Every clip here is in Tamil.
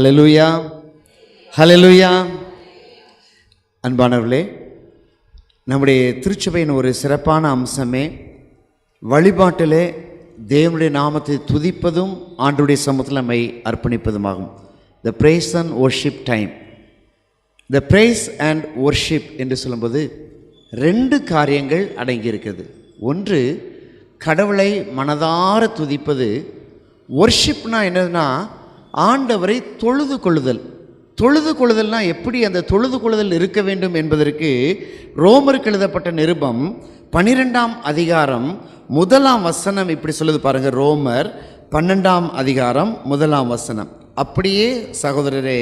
ஹல்லேலூயா, ஹல்லேலூயா. அன்பானவர்களே, நம்முடைய திருச்சபையின் ஒரு சிறப்பான அம்சமே வழிபாட்டிலே தேவனுடைய நாமத்தை துதிப்பதும் ஆண்டவருடைய சமூகத்தில் நம்மை அர்ப்பணிப்பதுமாகும். The praise and worship time. The praise and worship என்று சொல்லும்போது ரெண்டு காரியங்கள் அடங்கியிருக்கிறது. ஒன்று, கடவுளை மனதார துதிப்பது. வொர்ஷிப்னா என்னதுன்னா, ஆண்டவரை தொழுது கொள்ளுதல். தொழுது கொள்ளுதல்னா எப்படி அந்த தொழுது கொள்ளுதல் இருக்க வேண்டும் என்பதற்கு ரோமருக்கு எழுதப்பட்ட நிருபம் 12ஆம் அதிகாரம் 1ஆம் வசனம் இப்படி சொல்லுது பாருங்க. ரோமர் 12ஆம் அதிகாரம் 1ஆம் வசனம். அப்படியே சகோதரரே,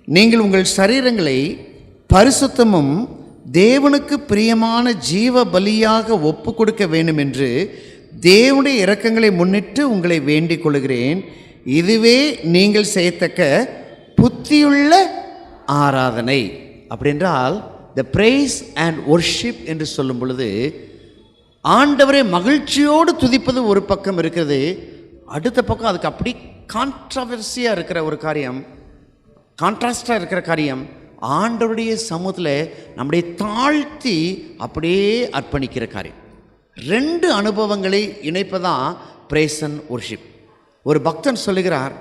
நீங்கள் உங்கள் சரீரங்களை பரிசுத்தமும் தேவனுக்கு பிரியமான ஜீவ பலியாக ஒப்பு கொடுக்க வேண்டும் என்று தேவனுடைய இரக்கங்களை முன்னிட்டு உங்களை வேண்டிக் கொள்கிறேன். இதுவே நீங்கள் செய்யத்தக்க புத்தியுள்ள ஆராதனை. அப்படின்றால் த பிரேஸ் அண்ட் வொர்ஷிப் என்று சொல்லும் பொழுது ஆண்டவரை மகிழ்ச்சியோடு துதிப்பது ஒரு பக்கம் இருக்கிறது. அடுத்த பக்கம் அதுக்கு அப்படி கான்ட்ரவர்சியாக இருக்கிற ஒரு காரியம், கான்ட்ராஸ்டாக இருக்கிற காரியம், ஆண்டவருடைய சமூகத்தில் நம்முடைய தாழ்த்தி அப்படியே அர்ப்பணிக்கிற காரியம். ரெண்டு அனுபவங்களை இணைப்பதான் பிரேஸ் அண்ட் வொர்ஷிப். ஒரு பக்தன் சொல்லுகிறார்,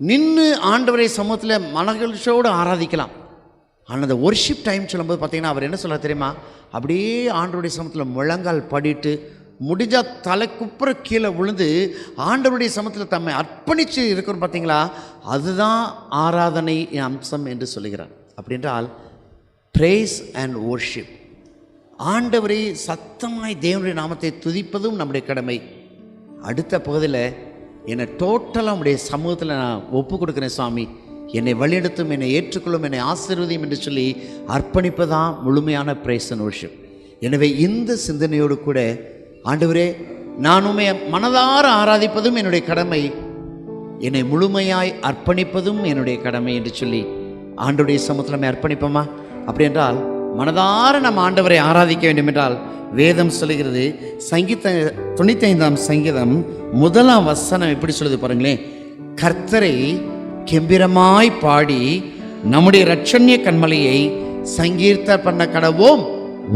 நின்று ஆண்டவரை சமூகத்தில் மனகிழ்ச்சியோடு ஆராதிக்கலாம். ஆனால் அந்த வொர்ஷிப் டைம் சொல்லும்போது பார்த்தீங்கன்னா அவர் என்ன சொல்ல தெரியுமா, அப்படியே ஆண்டவருடைய சமூகத்தில் முழங்கால் படிட்டு முடிஞ்சால் தலைக்குப்புற கீழே விழுந்து ஆண்டவருடைய சமூகத்தில் தம்மை அர்ப்பணித்து இருக்கிறோம் பார்த்தீங்களா, அதுதான் ஆராதனை அம்சம் என்று சொல்லுகிறார். அப்படின்றால் பிரேஸ் அண்ட் வொர்ஷிப், ஆண்டவரை சத்தமாய் தேவனுடைய நாமத்தை துதிப்பதும் நம்முடைய கடமை. அடுத்த பகுதியில் என்னை டோட்டலாக நம்முடைய சமூகத்தில் நான் ஒப்பு கொடுக்குறேன் சுவாமி, என்னை வழிநடத்தும், என்னை ஏற்றுக்கொள்ளும், என்னை ஆசீர்வதியும் என்று சொல்லி அர்ப்பணிப்பதான் முழுமையான பிரேஸ் அண்ட் வொர்ஷிப். எனவே இந்த சிந்தனையோடு கூட ஆண்டவரே, நானுமே மனதார ஆராதிப்பதும் என்னுடைய கடமை, என்னை முழுமையாய் அர்ப்பணிப்பதும் என்னுடைய கடமை என்று சொல்லி ஆண்டவருடைய சமூகத்தில் நம்ம அர்ப்பணிப்போமா? அப்படி என்றால் மனதார நம்ம ஆண்டவரை ஆராதிக்க வேண்டும் என்றால் வேதம் சொல்லுகிறது. 95ஆம் சங்கீதம் 1ஆம் வசனம் எப்படி சொல்லுது பாருங்களேன். கர்த்தரை கெம்பீரமாய் பாடி நம்முடைய இரட்சண்ய கன்மலையை சங்கீர்த்தனை பண்ண கடவோம்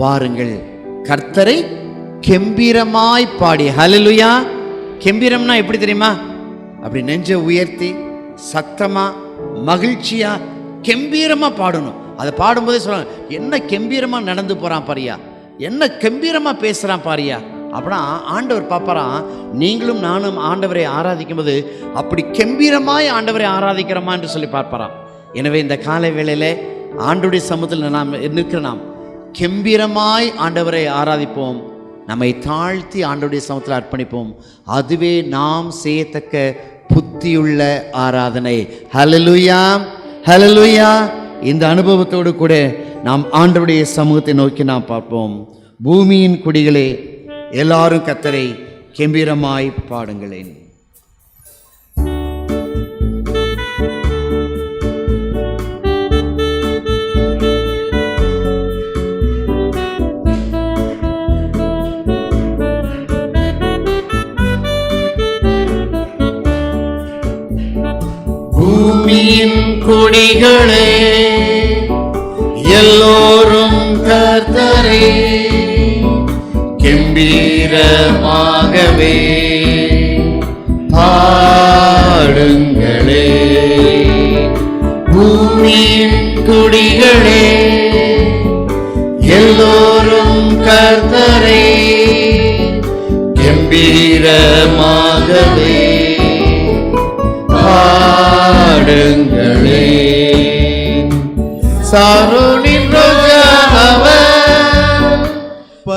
வாருங்கள். கர்த்தரை கெம்பீரமாய் பாடி. ஹல்லேலூயா. கெம்பீரம்னா எப்படி தெரியுமா? அப்படி நெஞ்சை உயர்த்தி சத்தமா மகிழ்ச்சியா கெம்பீரமா பாடணும். அதை பாடும்போதே சொல்லுவாங்க, என்ன கெம்பீரமா நடந்து போறான் பாரியா, என்ன கெம்பீரமா பேசுறான் பாரியா. அப்படின்னா ஆண்டவர் பார்ப்பாராம், நீங்களும் நானும் ஆண்டவரை ஆராதிக்கும் போது அப்படி கெம்பீரமாய் ஆண்டவரை ஆராதிக்கிறோமா என்று சொல்லி பார்ப்பாராம். எனவே இந்த காலை வேளையில ஆண்டவருடைய சமூகத்தில் நாம் நிற்கிற நாம் கெம்பீரமாய் ஆண்டவரை ஆராதிப்போம், நம்மை தாழ்த்தி ஆண்டவருடைய சமூகத்தில் அர்ப்பணிப்போம். அதுவே நாம் செய்யத்தக்க புத்தியுள்ள ஆராதனை. ஹல்லேலூயா, ஹல்லேலூயா. இந்த அனுபவத்தோடு கூட நாம் ஆண்டவருடைய சமூகத்தை நோக்கி நாம் பார்ப்போம். பூமியின் குடிகளே, எல்லாரும் கர்த்தரை கெம்பீரமாய் பாடுங்களேன். பூமியின் குடிகளே, எல்லோரும் கர்த்தரை கெம்பீரமாகவே பாடுங்களே. பூமியின் குடிகளே, எல்லோரும் கர்த்தரை கெம்பீரமாகவே பாடுங்களே. சாரோனின் ரோஜா அவர்,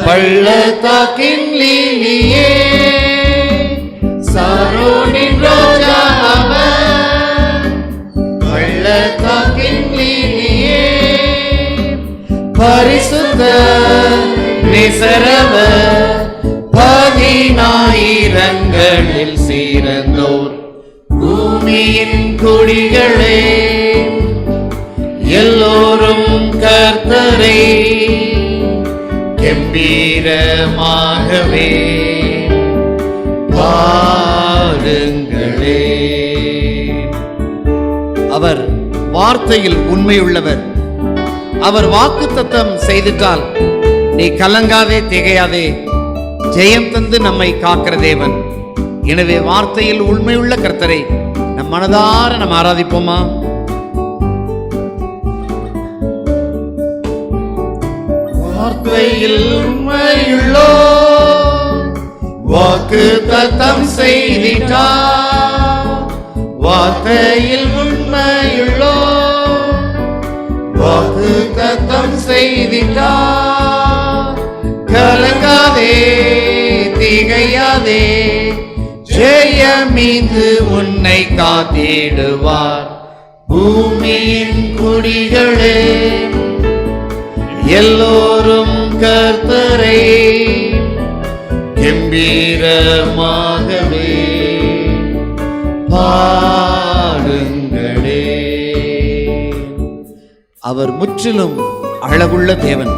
பள்ளத்தாக்கின் லீலியே. சாரோனின் ரோஜா அவர், பள்ளத்தாக்கின் லீலியே. பரிசுத்த நேசரவர், 10,000ங்களில் சிறந்தோர். பூமியின் குடிகளே, எல்லோரும் கர்த்தரை கெம்பீரமாகவே பாடுங்களே. அவர் வார்த்தையில் உண்மையுள்ளவர். அவர் வாக்குத்தத்தம் செய்துட்டால் நீ கலங்காதே, திகையாதே. ஜெயம் தந்து நம்மை காக்கிற தேவன். எனவே வார்த்தையில் உண்மையுள்ள கர்த்தரை நம் மனதார நாம் ஆராதிப்போமா? வார்த்தையில் உண்மையுள்ளோ, வாக்குத்தத்தம் செய்திட்டார். வார்த்தையில் உண்மையுள்ளோ, வாக்குத்தத்தம் செய்திட்டார். கலங்காதே, திகையாதே, ஜெயமீது உன்னை காத்திடுவார். பூமியின் குடிகளே, எல்லோரும் கர்த்தரை கம்பீரமாகவே பாடுங்களே. அவர் முற்றிலும் அழகுள்ள தேவன்.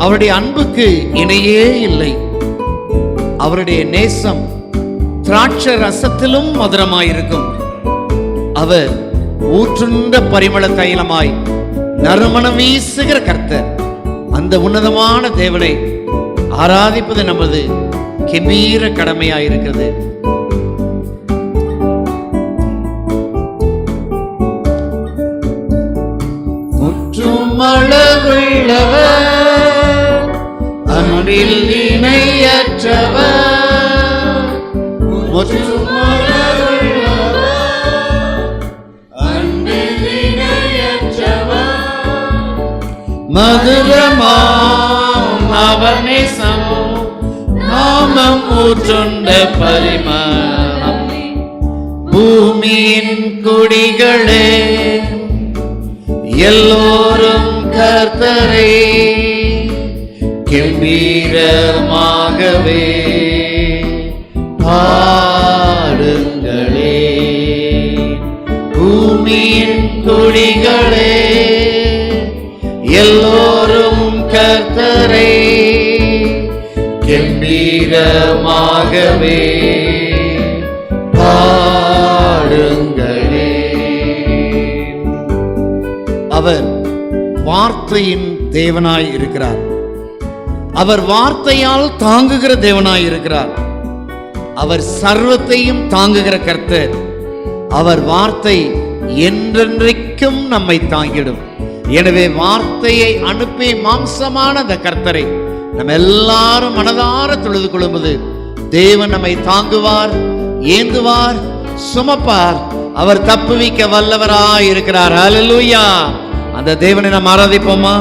அவருடைய அன்புக்கு இணையே இல்லை. அவருடைய நேசம் திராட்சை ரசத்திலும் மதுரமாயிருக்கும். அவர் ஊற்றுண்ட பரிமள தைலமாய் நறுமணம் வீசுகிற கர்த்தர். அந்த உன்னதமான தேவனை ஆராதிப்பது நமது கெம்பீர கடமையாயிருக்கிறது. முற்றும் அழகுள்ளவர், அன்பில் இணையற்றவர். முற்றும் மதுரமாம் அவர் நேசம், நாமம் ஊற்றுண்ட பரிமளம். பூமியின் குடிகளே, எல்லோரும் கர்த்தரை கம்பீரமாகவே பாடுங்களே. பூமியின் குடிகளே, எல்லோரும் கர்த்தரை கம்பீரமாகவே பாடுங்களே. அவர் வார்த்தையின் தேவனாய் இருக்கிறார். அவர் வார்த்தையால் தாங்குகிற தேவனாய் இருக்கிறார். அவர் சர்வத்தையும் தாங்குகிற கர்த்தர். அவர் வார்த்தை என்றென்றைக்கும் நம்மை தாங்கிடும். எனவே வார்த்தையை அனுப்பி மாம்சமான அந்த கர்த்தரை நம்ம எல்லாரும் மனதார தொழுது கொள்ளும்போது தேவன் நம்மை தாங்குவார், ஏந்துவார், சுமப்பார். அவர் தப்புவிக்க வல்லவராய் இருக்கிறார். ஹல்லேலூயா. அந்த தேவனை நாம் ஆராதிப்போமா?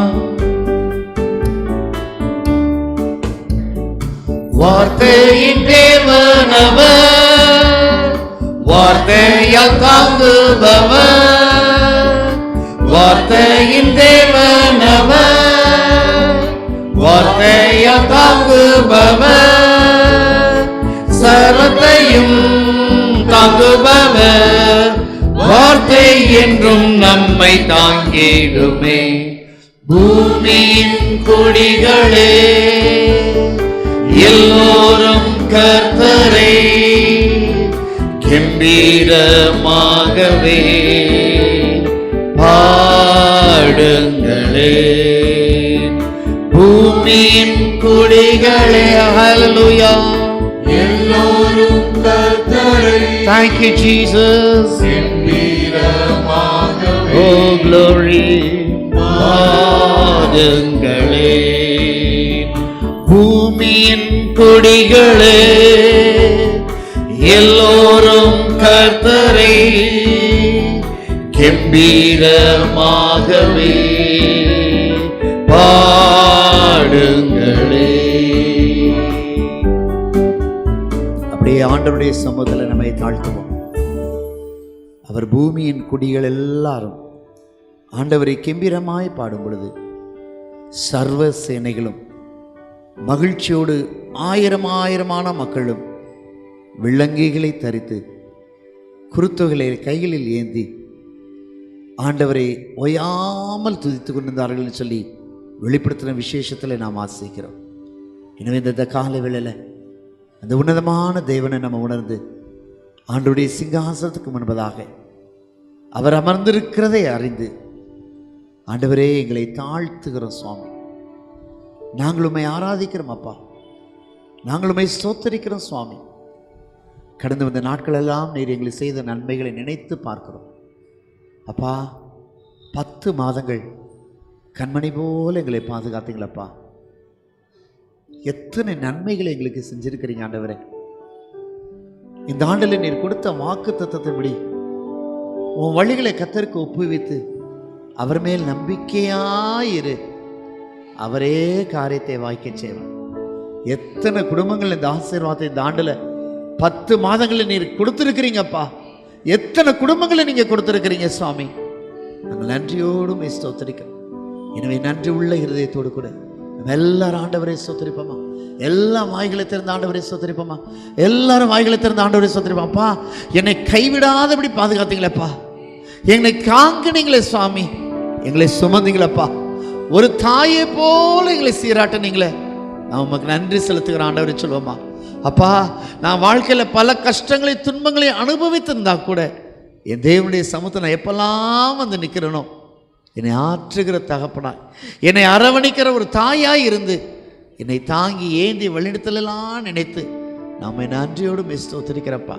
வார்த்தையின் தேவனவர், வார்த்தையால் தாங்குபவர். வார்த்தையின் தேவனவர், வார்த்தையால் தாங்குபவர். சர்வத்தையும் தாங்குபவர். வார்த்தை என்றும் நம்மை தாங்கிடுமே. பூமியின் குடிகளே, எல்லோரும் கர்த்தரை கம்பீரமாகவே பாடுங்களே. பூமியின் குடிகளே, ஹல்லேலூயா. எல்லோரும் கர்த்தரை Thank you, Jesus. கம்பீரமாகவே Oh, glory. பாடுங்களே. பூமியின் குடிகளே, எல்லோரும் கர்த்தரை கம்பீரமாகவே பாடுங்களே. அப்படியே ஆண்டவருடைய சமூகத்தில் நம்மை தாழ்த்துவோம். அவர் பூமியின் குடிகள் எல்லாரும் ஆண்டவரை கெம்பீரமாய் பாடும் பொழுது சர்வ சேனைகளும் மகிழ்ச்சியோடு ஆயிரமான மக்களும் விலங்கிகளை தரித்து குருத்தொகைகளை கைகளில் ஏந்தி ஆண்டவரை ஓயாமல் துதித்து கொண்டிருந்தார்கள் சொல்லி வெளிப்படுத்தின விசேஷத்தில் நாம் ஆசிக்கிறோம். எனவே இந்த கால வேளையில் அந்த உன்னதமான தேவனை நம்ம உணர்ந்து ஆண்டவருடைய சிங்காசனத்துக்கு முன்பதாக அவர் அமர்ந்திருக்கிறதை அறிந்து ஆண்டவரே எங்களை தாழ்த்துகிறோம் சுவாமி. நாங்கள் உம்மை ஆராதிக்கிறோம் அப்பா, நாங்கள் உம்மை ஸ்தோத்தரிக்கிறோம் சுவாமி. கடந்து வந்த நாட்களெல்லாம் நீர் எங்களை செய்த நன்மைகளை நினைத்து பார்க்கிறோம் அப்பா. 10 மாதங்கள் கண்மணி போல எங்களை பாதுகாத்தீங்களப்பா. எத்தனை நன்மைகளை எங்களுக்கு செஞ்சிருக்கிறீங்க ஆண்டவரே. இந்த ஆண்டில் நீர் கொடுத்த வாக்கு தத்தத்தின்படி உன் வழிகளை கர்த்தருக்கு ஒப்புவித்து அவர் மேல் நம்பிக்கையாயிரு, அவரே காரியத்தை வாய்க்க செய்வார். எத்தனை குடும்பங்கள் இந்த ஆசீர்வாதத்தை இந்த ஆண்டில் 10 மாதங்களில் நீர் கொடுத்துருக்கிறீங்கப்பா. எத்தனை குடும்பங்களை நீங்க கொடுத்துருக்கிறீங்க சுவாமி. நாங்கள் நன்றியோடு ஸ்தோத்திரிக்கிறோம். எனவே நன்றி உள்ள இருதயத்தோடு கூட நம்ம எல்லாரும் ஆண்டவரை ஸ்தோத்திரிப்போமா. எல்லா வாய்களை திறந்த ஆண்டவரை ஸ்தோத்திரிப்போமா. எல்லாரும் வாய்களை திறந்த ஆண்டவரை ஸ்தோத்திரிப்போம்ப்பா. என்னை கைவிடாதபடி பாதுகாத்தீங்களப்பா. என்னை காங்கினீங்களே சுவாமி. எங்களை சுமந்தீங்களப்பா. ஒரு தாயை போல எங்களை சீராட்டினீங்களே. நான் உமக்கு நன்றி செலுத்துகிற ஆண்டவரை சொல்லுவோமா. அப்பா, நான் வாழ்க்கையில் பல கஷ்டங்களை துன்பங்களை அனுபவித்திருந்தா கூட என் தேவனுடைய சமூகத்தை நான் எப்பெல்லாம் வந்து நிற்கிறேனோ என்னை ஆற்றுகிற தகப்பனாய், என்னை அரவணைக்கிற ஒரு தாயாய் இருந்து என்னை தாங்கி ஏந்தி வழிநடத்தலாம் நினைத்து நம்மை நன்றியோடு ஸ்தோத்திரிக்கிறப்பா.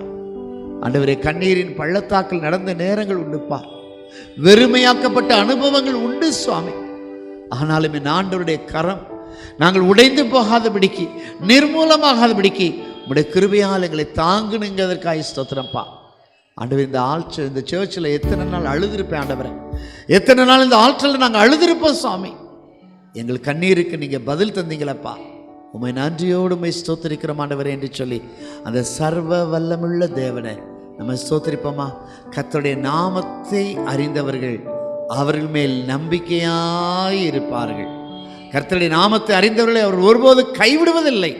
ஆண்டவரே, கண்ணீரின் பள்ளத்தாக்கில் நடந்த நேரங்கள் உண்டுப்பா. வெறுமையாக்கப்பட்ட அனுபவங்கள் உண்டு சுவாமி. ஆனாலும் என் ஆண்டவருடைய கரம் நாங்கள் உடைந்து போகாதபடிக்கு, நிர்மூலமாகாதபடிக்கு உடைய கிருபையால் எங்களை தாங்குனுங்கிறதற்காக ஸ்தோத்திரம்ப்பா. ஆண்டவர், இந்த சர்ச்சில் எத்தனை நாள் அழுதுருப்பேன் ஆண்டவரை. எத்தனை நாள் இந்த ஆற்றலில் நாங்கள் அழுதுருப்போம் சுவாமி. எங்கள் கண்ணீருக்கு நீங்கள் பதில் தந்தீங்களப்பா. உம்மை நன்றியோடு ஸ்தோத்திரிக்கிறோம் ஆண்டவரே என்று சொல்லி அந்த சர்வ வல்லமுள்ள தேவனை நம்ம ஸ்தோத்திரிப்போமா. கர்த்தருடைய நாமத்தை அறிந்தவர்கள் அவர்கள் மேல் நம்பிக்கையாய் இருப்பார்கள். கர்த்தருடைய நாமத்தை அறிந்தவர்களை அவர் ஒருபோது கைவிடுவதில்லை.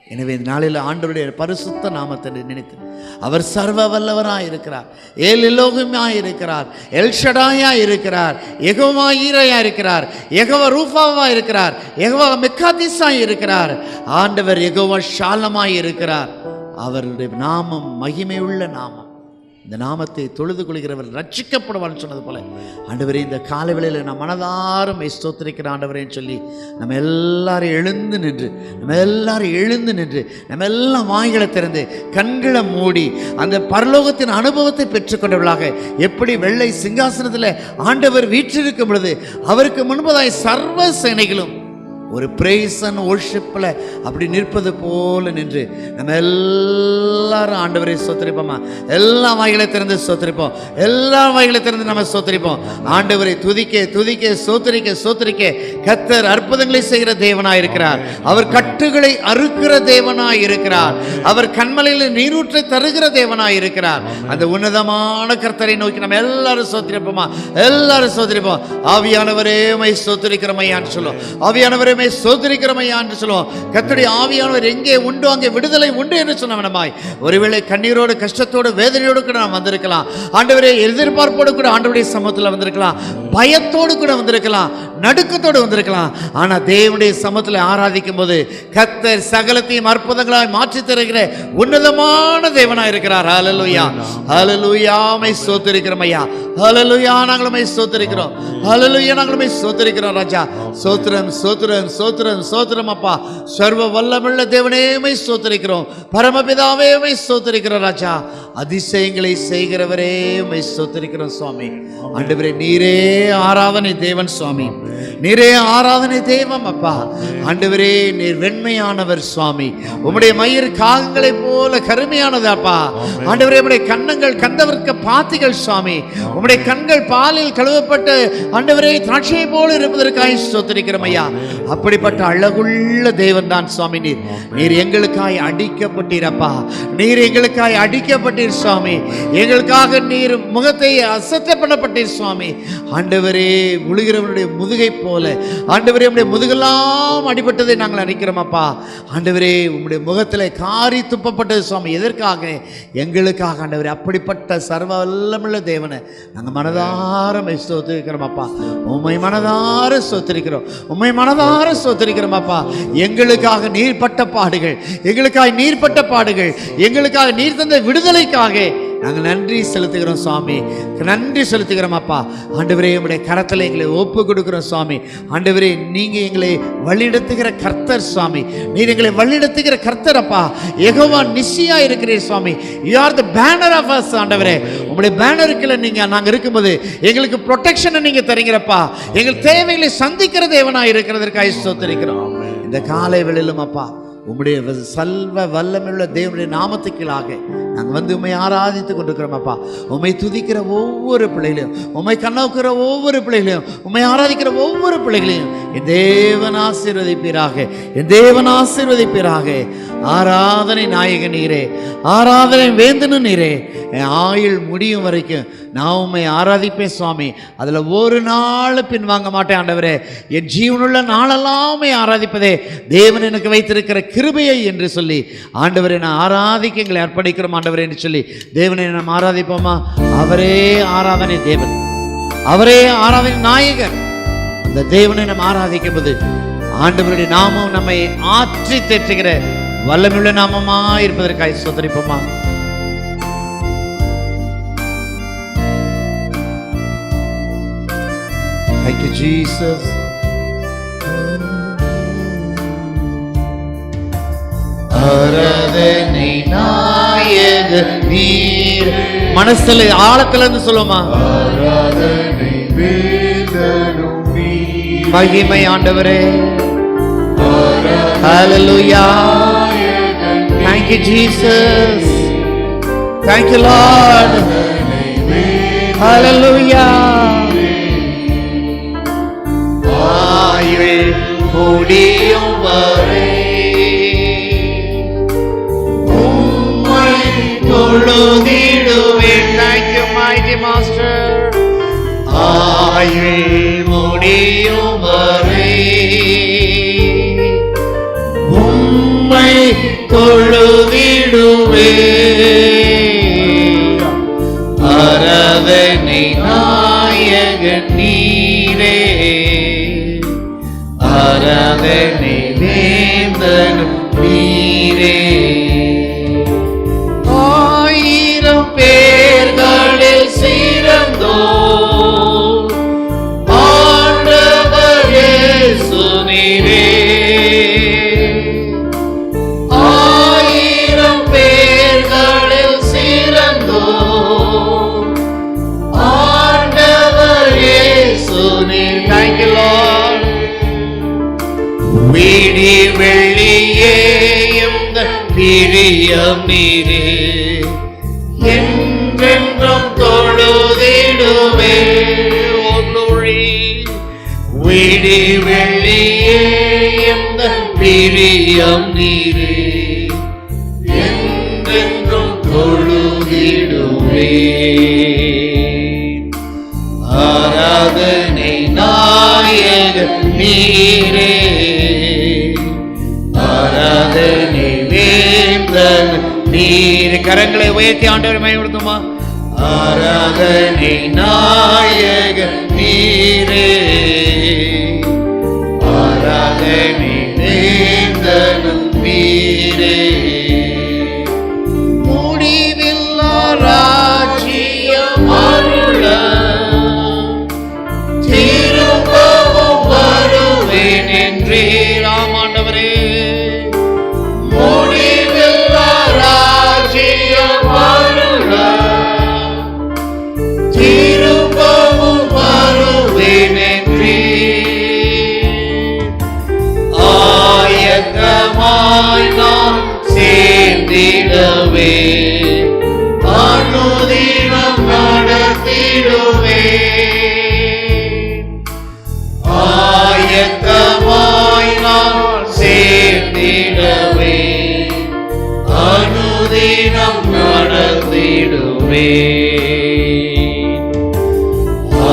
எனவே இந்த நாளில் ஆண்டவருடைய பரிசுத்த நாமத்தை நினைத்து அவர் சர்வ வல்லவராய் இருக்கிறார், ஏல் எலோகிமாய் இருக்கிறார், எல்ஷடாயா இருக்கிறார், யெகோவா ஈரையா இருக்கிறார், யெகோவா ரூஃபாவா இருக்கிறார், யெகோவா மெக்காதிஸாய் இருக்கிறார், ஆண்டவர் யெகோவா ஷாலமாய் இருக்கிறார். அவருடைய நாமம் மகிமையுள்ள நாமம். இந்த நாமத்தை தொழுது கொள்கிறவர் ரட்சிக்கப்படுவான்னு சொன்னது போல ஆண்டவரே, இந்த காலை வேளையில் நான் மனதாரும் ஸ்தோத்திரிக்கிற ஆண்டவரேன்னு சொல்லி நம்ம எல்லாரும் எழுந்து நின்று நம்ம எல்லாம் வாய்களை திறந்து கண்களை மூடி அந்த பரலோகத்தின் அனுபவத்தை பெற்றுக்கொண்டவர்களாக, எப்படி வெள்ளை சிங்காசனத்தில் ஆண்டவர் வீற்றிருக்கும் பொழுது அவருக்கு முன்பதாய் சர்வ சேனைகளும் ஒரு பிரைஸ் அண்ட் வொர்ஷிப்பில் அப்படி நிற்பது போல நின்று நம்ம எல்லாரும் ஆண்டவரை ஸ்தோத்திரிப்போமா. எல்லா வாய்களை திறந்து ஸ்தோத்திரிப்போம். எல்லா வாய்களை திறந்து நம்ம ஸ்தோத்திரிப்போம். ஆண்டவரை துதிக்க ஸ்தோத்திரிக்க கர்த்தர் அற்புதங்களை செய்கிற தேவனாய் இருக்கிறார். அவர் கட்டுகளை அறுக்கிற தேவனாய் இருக்கிறார். அவர் கண்மலையில் நீரூற்றை தருகிற தேவனாய் இருக்கிறார். அந்த உன்னதமான கர்த்தரை நோக்கி நம்ம எல்லாரும் ஸ்தோத்திரிப்போமா. எல்லாரும் ஸ்தோத்திரிப்போம். ஆவியானவரே மை ஸ்தோத்திரிக்கிறமையான்னு சொல்லுவோம். ஆவியானவரே சோதரிக்கிறமையா என்று சொல்லுவோம். கர்த்தருடைய ஆவியானவர் எங்கே உண்டோ அங்கே விடுதலை உண்டு என்று சொன்னவனமாய், ஒருவேளை கண்ணீரோடு கஷ்டத்தோடு வேதனையோடு கூட நாம் வந்திருக்கலாம். ஆண்டவரே, எதிர்பார்ப்போடு கூட ஆண்டவருடைய சமூகத்தில் வந்திருக்கலாம், பயத்தோடு கூட வந்திருக்கலாம், நடுக்கத்தோடு வந்திருக்கலாம். ஆனால் தேவனுடைய சமூகத்தில் ஆராதிக்கும் போது கர்த்தர் சகலத்தையும் அற்புதங்களாய் மாற்றி தருகிற உன்னதமான தேவனாய் இருக்கிறார். ஹல்லேலூயா, ஹல்லேலூயா. மை ஸ்தோத்திரிக்கிறோம் ஐயா. ஹல்லேலூயா, நாங்களும் ஸ்தோத்திரிக்கிறோம். ஹல்லேலூயா, நாங்களும் ஸ்தோத்திரிக்கிறோம் ராஜா. ஸ்தோத்திரம் ஸ்தோத்திரம் ஸ்தோத்திரம் ஸ்தோத்திரம் அப்பா. சர்வ வல்லமுள்ள தேவனே மை ஸ்தோத்திரிக்கிறோம். பரமபிதாவே மை ஸ்தோத்திரிக்கிறோம் ராஜா. அதிசயங்களை செய்கிறவரே மை ஸ்தோத்திரிக்கிறோம் சுவாமி. ஆண்டவரே, நீரே ஆராதனை தேவன் சுவாமி. நீரே ஆராதனை தெய்வம் அப்பா. ஆண்டவரே, நீர் வெண்மையானவர் சுவாமி. உம்முடைய மயிர் காகங்களை போல கருமையானது அப்பா. ஆண்டவரே, உம்முடைய கன்னங்கள் கந்தவர்க்க பாத்திகள் சுவாமி. உம்முடைய கண்கள் பாலில் கழுவப்பட்ட ஆண்டவரே திராட்சை போல இருப்பதற்காக ஸ்தோத்திரிக்கிறோம் ஐயா. அப்படிப்பட்ட அழகுள்ள தேவன் தான் சுவாமி. நீர் எங்களுக்காய் அடிக்கப்பட்டீரப்பா. நீர் எங்களுக்காய் அடிக்கப்பட்டீர் சுவாமி. எங்களுக்காக நீர் முகத்தை அசட்டை பண்ணப்பட்டீர் சுவாமி. ஆண்டவரே, முழுகிறவனுடைய முதுகை போல ஆண்டவரே, உம்முடைய முதுகெல்லாம் அடிபட்டதை நாங்கள் அறிக்கிறோம் அப்பா. ஆண்டவரே, உம்முடைய முகத்தில் காரி துப்பப்பட்டது சுவாமி. எதற்காக? எங்களுக்காக ஆண்டவரே. அப்படிப்பட்ட சர்வ வல்லமுள்ள தேவனை நாங்கள் மனதார ஸ்தோத்திரிக்கிறோம் அப்பா. உம்மை மனதார ஸ்தோத்திரிக்கிறோம். உம்மை மனதார ஸ்தோத்திரிக்கிறோம் அப்பா. எங்களுக்காக நீர் பட்ட பாடுகள், எங்களுக்காக நீர் பட்ட பாடுகள், எங்களுக்காக நீர் தந்த விடுதலைக்காக நாங்கள் நன்றி செலுத்துகிறோம் சுவாமி, நன்றி செலுத்துகிறோம் அப்பா. ஆண்டவரே, உம்முடைய கரத்தில் எங்களை ஒப்பு கொடுக்கிறோம் சுவாமி. ஆண்டவரே, நீங்கள் எங்களை வழிநடத்துகிற கர்த்தர் சுவாமி, நீர் எங்களை வழிநடத்துகிற கர்த்தர் அப்பா. யெகோவா நிசியா இருக்கிறீர் சுவாமி. You are the banner of us. ஆண்டவரே, உங்களுடைய பேனருக்குள்ள நாங்கள் இருக்கும்போது எங்களுக்கு ப்ரொடெக்ஷனை நீங்கள் தருகிறப்பா. எங்கள் தேவைகளை சந்திக்கிற தேவனாக இருக்கிறதற்காக ஸ்தோத்திரிக்கிறோம். இந்த காலை வேளையிலும் அப்பா, உம்முடைய சல்வ வல்லமையுள்ள தேவனுடைய நாமத்துக்கீழாக நாங்கள் வந்து உம்மை ஆராதித்து கொண்டிருக்கிறோம் அப்பா. உம்மை துதிக்கிற ஒவ்வொரு பிள்ளைகளையும், உம்மை கண்ணோக்கிற ஒவ்வொரு பிள்ளைகளையும், உம்மை ஆராதிக்கிற ஒவ்வொரு பிள்ளைகளையும் என் தேவன் ஆசீர்வதிப்பீராக, என் தேவன் ஆசீர்வதிப்பீராக. ஆராதனை நாயகன் நீரே, ஆராதனை வேந்தனு நீரே. என் ஆயுள் முடியும் வரைக்கும் நான் உம்மை ஆராதிப்பேன் சுவாமி. அதில் ஒரு நாள் பின் வாங்க மாட்டேன் ஆண்டவரே. என் ஜீவனுள்ள நாளெல்லாம் உம்மை ஆராதிப்பதே தேவன் எனக்கு வைத்திருக்கிற கிருபையை என்று சொல்லி ஆண்டவரை நான் ஆராதிக்க எங்களை அர்ப்பணிக்கிறோம் ஆண்டவரே என்று சொல்லி தேவனை நாம் ஆராதிப்போமா? அவரே ஆராதனை தேவன், அவரே ஆராதனை நாயகர். அந்த தேவனை நாம் ஆராதிக்கும் போது ஆண்டவருடைய நாமம் நம்மை ஆற்றி தேற்றுகிற வல்லமையுள்ள நாமமா இருப்பதற்காக ஸ்தோத்திரிப்போமா? Thank you, Jesus. ஆராதனை நாயகன் நீர். மனசுல ஆழத்துல இருந்து சொல்லுமா? ஆராதனை வேந்தனும் நீர். மகிமை ஆண்டவரே. Hallelujah. Thank you, Jesus. Thank you, Lord. Hallelujah. ஆயுள் முடியும் வரை உம்மை தொழுதிடுவேன். Thank you, mighty Master. ஆயுள் முடியும் வரை உம்மை தொழுதிடுவேன். ஆராதனை நாயகன் நீரே, ஆராதனை வேந்தனும் நீரே. ஆயிரம் பேர்களில் சிறந்தோர் ஆண்டவர் இயேசு நீரே. ஆயிரம் பேர்களில் சிறந்தோர் ஆண்டவர் இயேசு நீர். Thank you, Lord. விடி வெள்ளியேயும் பிரியம் நீரே, என்றென்றும் தொழுதிடுவே. விடி வெள்ளியேயும் பிரியம் நீரே, என்றென்றும் தொழுதிடுவே. ஆராதனை நாயகன் நீரே, ஆராதனை வேந்தன் நீர். கரங்களை உயர்த்தி ஆண்டவரை மகிமைப்படுத்துமா? ஆராதனை நாயகன் நீரே, ஆராதனை வேந்தன் நீரே. முடிவில்லா ராஜ்யம் அருள திரும்பவும் வருவேன் என்றீர். ஆமாண்டவரே, முடிவில்லா ராஜ்யம் அருள திரும்பவும் வருவேன் என்றீர். ஆயத்தமாய் நான் சேர்ந்திடவே அனுதினம் நடத்திடுவேன். ஆயத்தமாய் நான் சேர்ந்திடவே அனுதினம் நடத்திடுவேன்.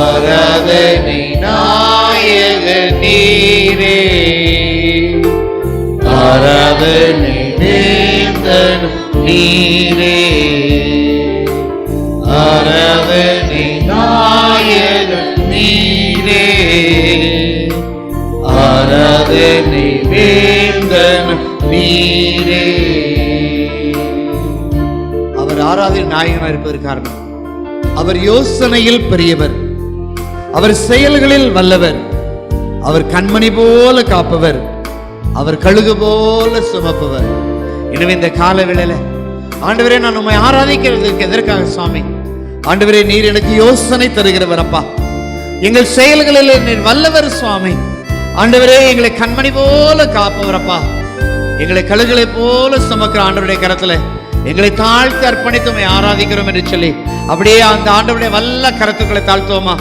ஆராதனை நாயகன் நீரே, ஆராதனை வேந்தன் நீரே, ஆராதனை நாயகன் நீரே, ஆராதனை வேந்தன் நீரே. அவர் ஆராதனை நாயகனாக இருப்பதற்கு காரணம், அவர் யோசனையில் பெரியவர், அவர் செயல்களில் வல்லவர், அவர் கண்மணி போல காப்பவர், அவர் கழுகு போல சுமப்பவர். எனவே இந்த கால வேளையில ஆண்டவரே, நான் உம்மை ஆராதிக்கிறதுக்கு எதற்காக சுவாமி? ஆண்டவரே, நீர் எனக்கு யோசனை தருகிறவர் அப்பா. எங்கள் செயல்களில் நீர் வல்லவர் சுவாமி. ஆண்டவரே, எங்களை கண்மணி போல காப்பவர் அப்பா. எங்களை கழுகுகளை போல சுமக்கிற ஆண்டவருடைய கரத்துல எங்களை தாழ்த்தி அர்ப்பணித்து உம்மை ஆராதிக்கிறோம் என்று சொல்லி அப்படியே அந்த ஆண்டவருடைய வல்ல கரத்துக்களை தாழ்த்துவோமா?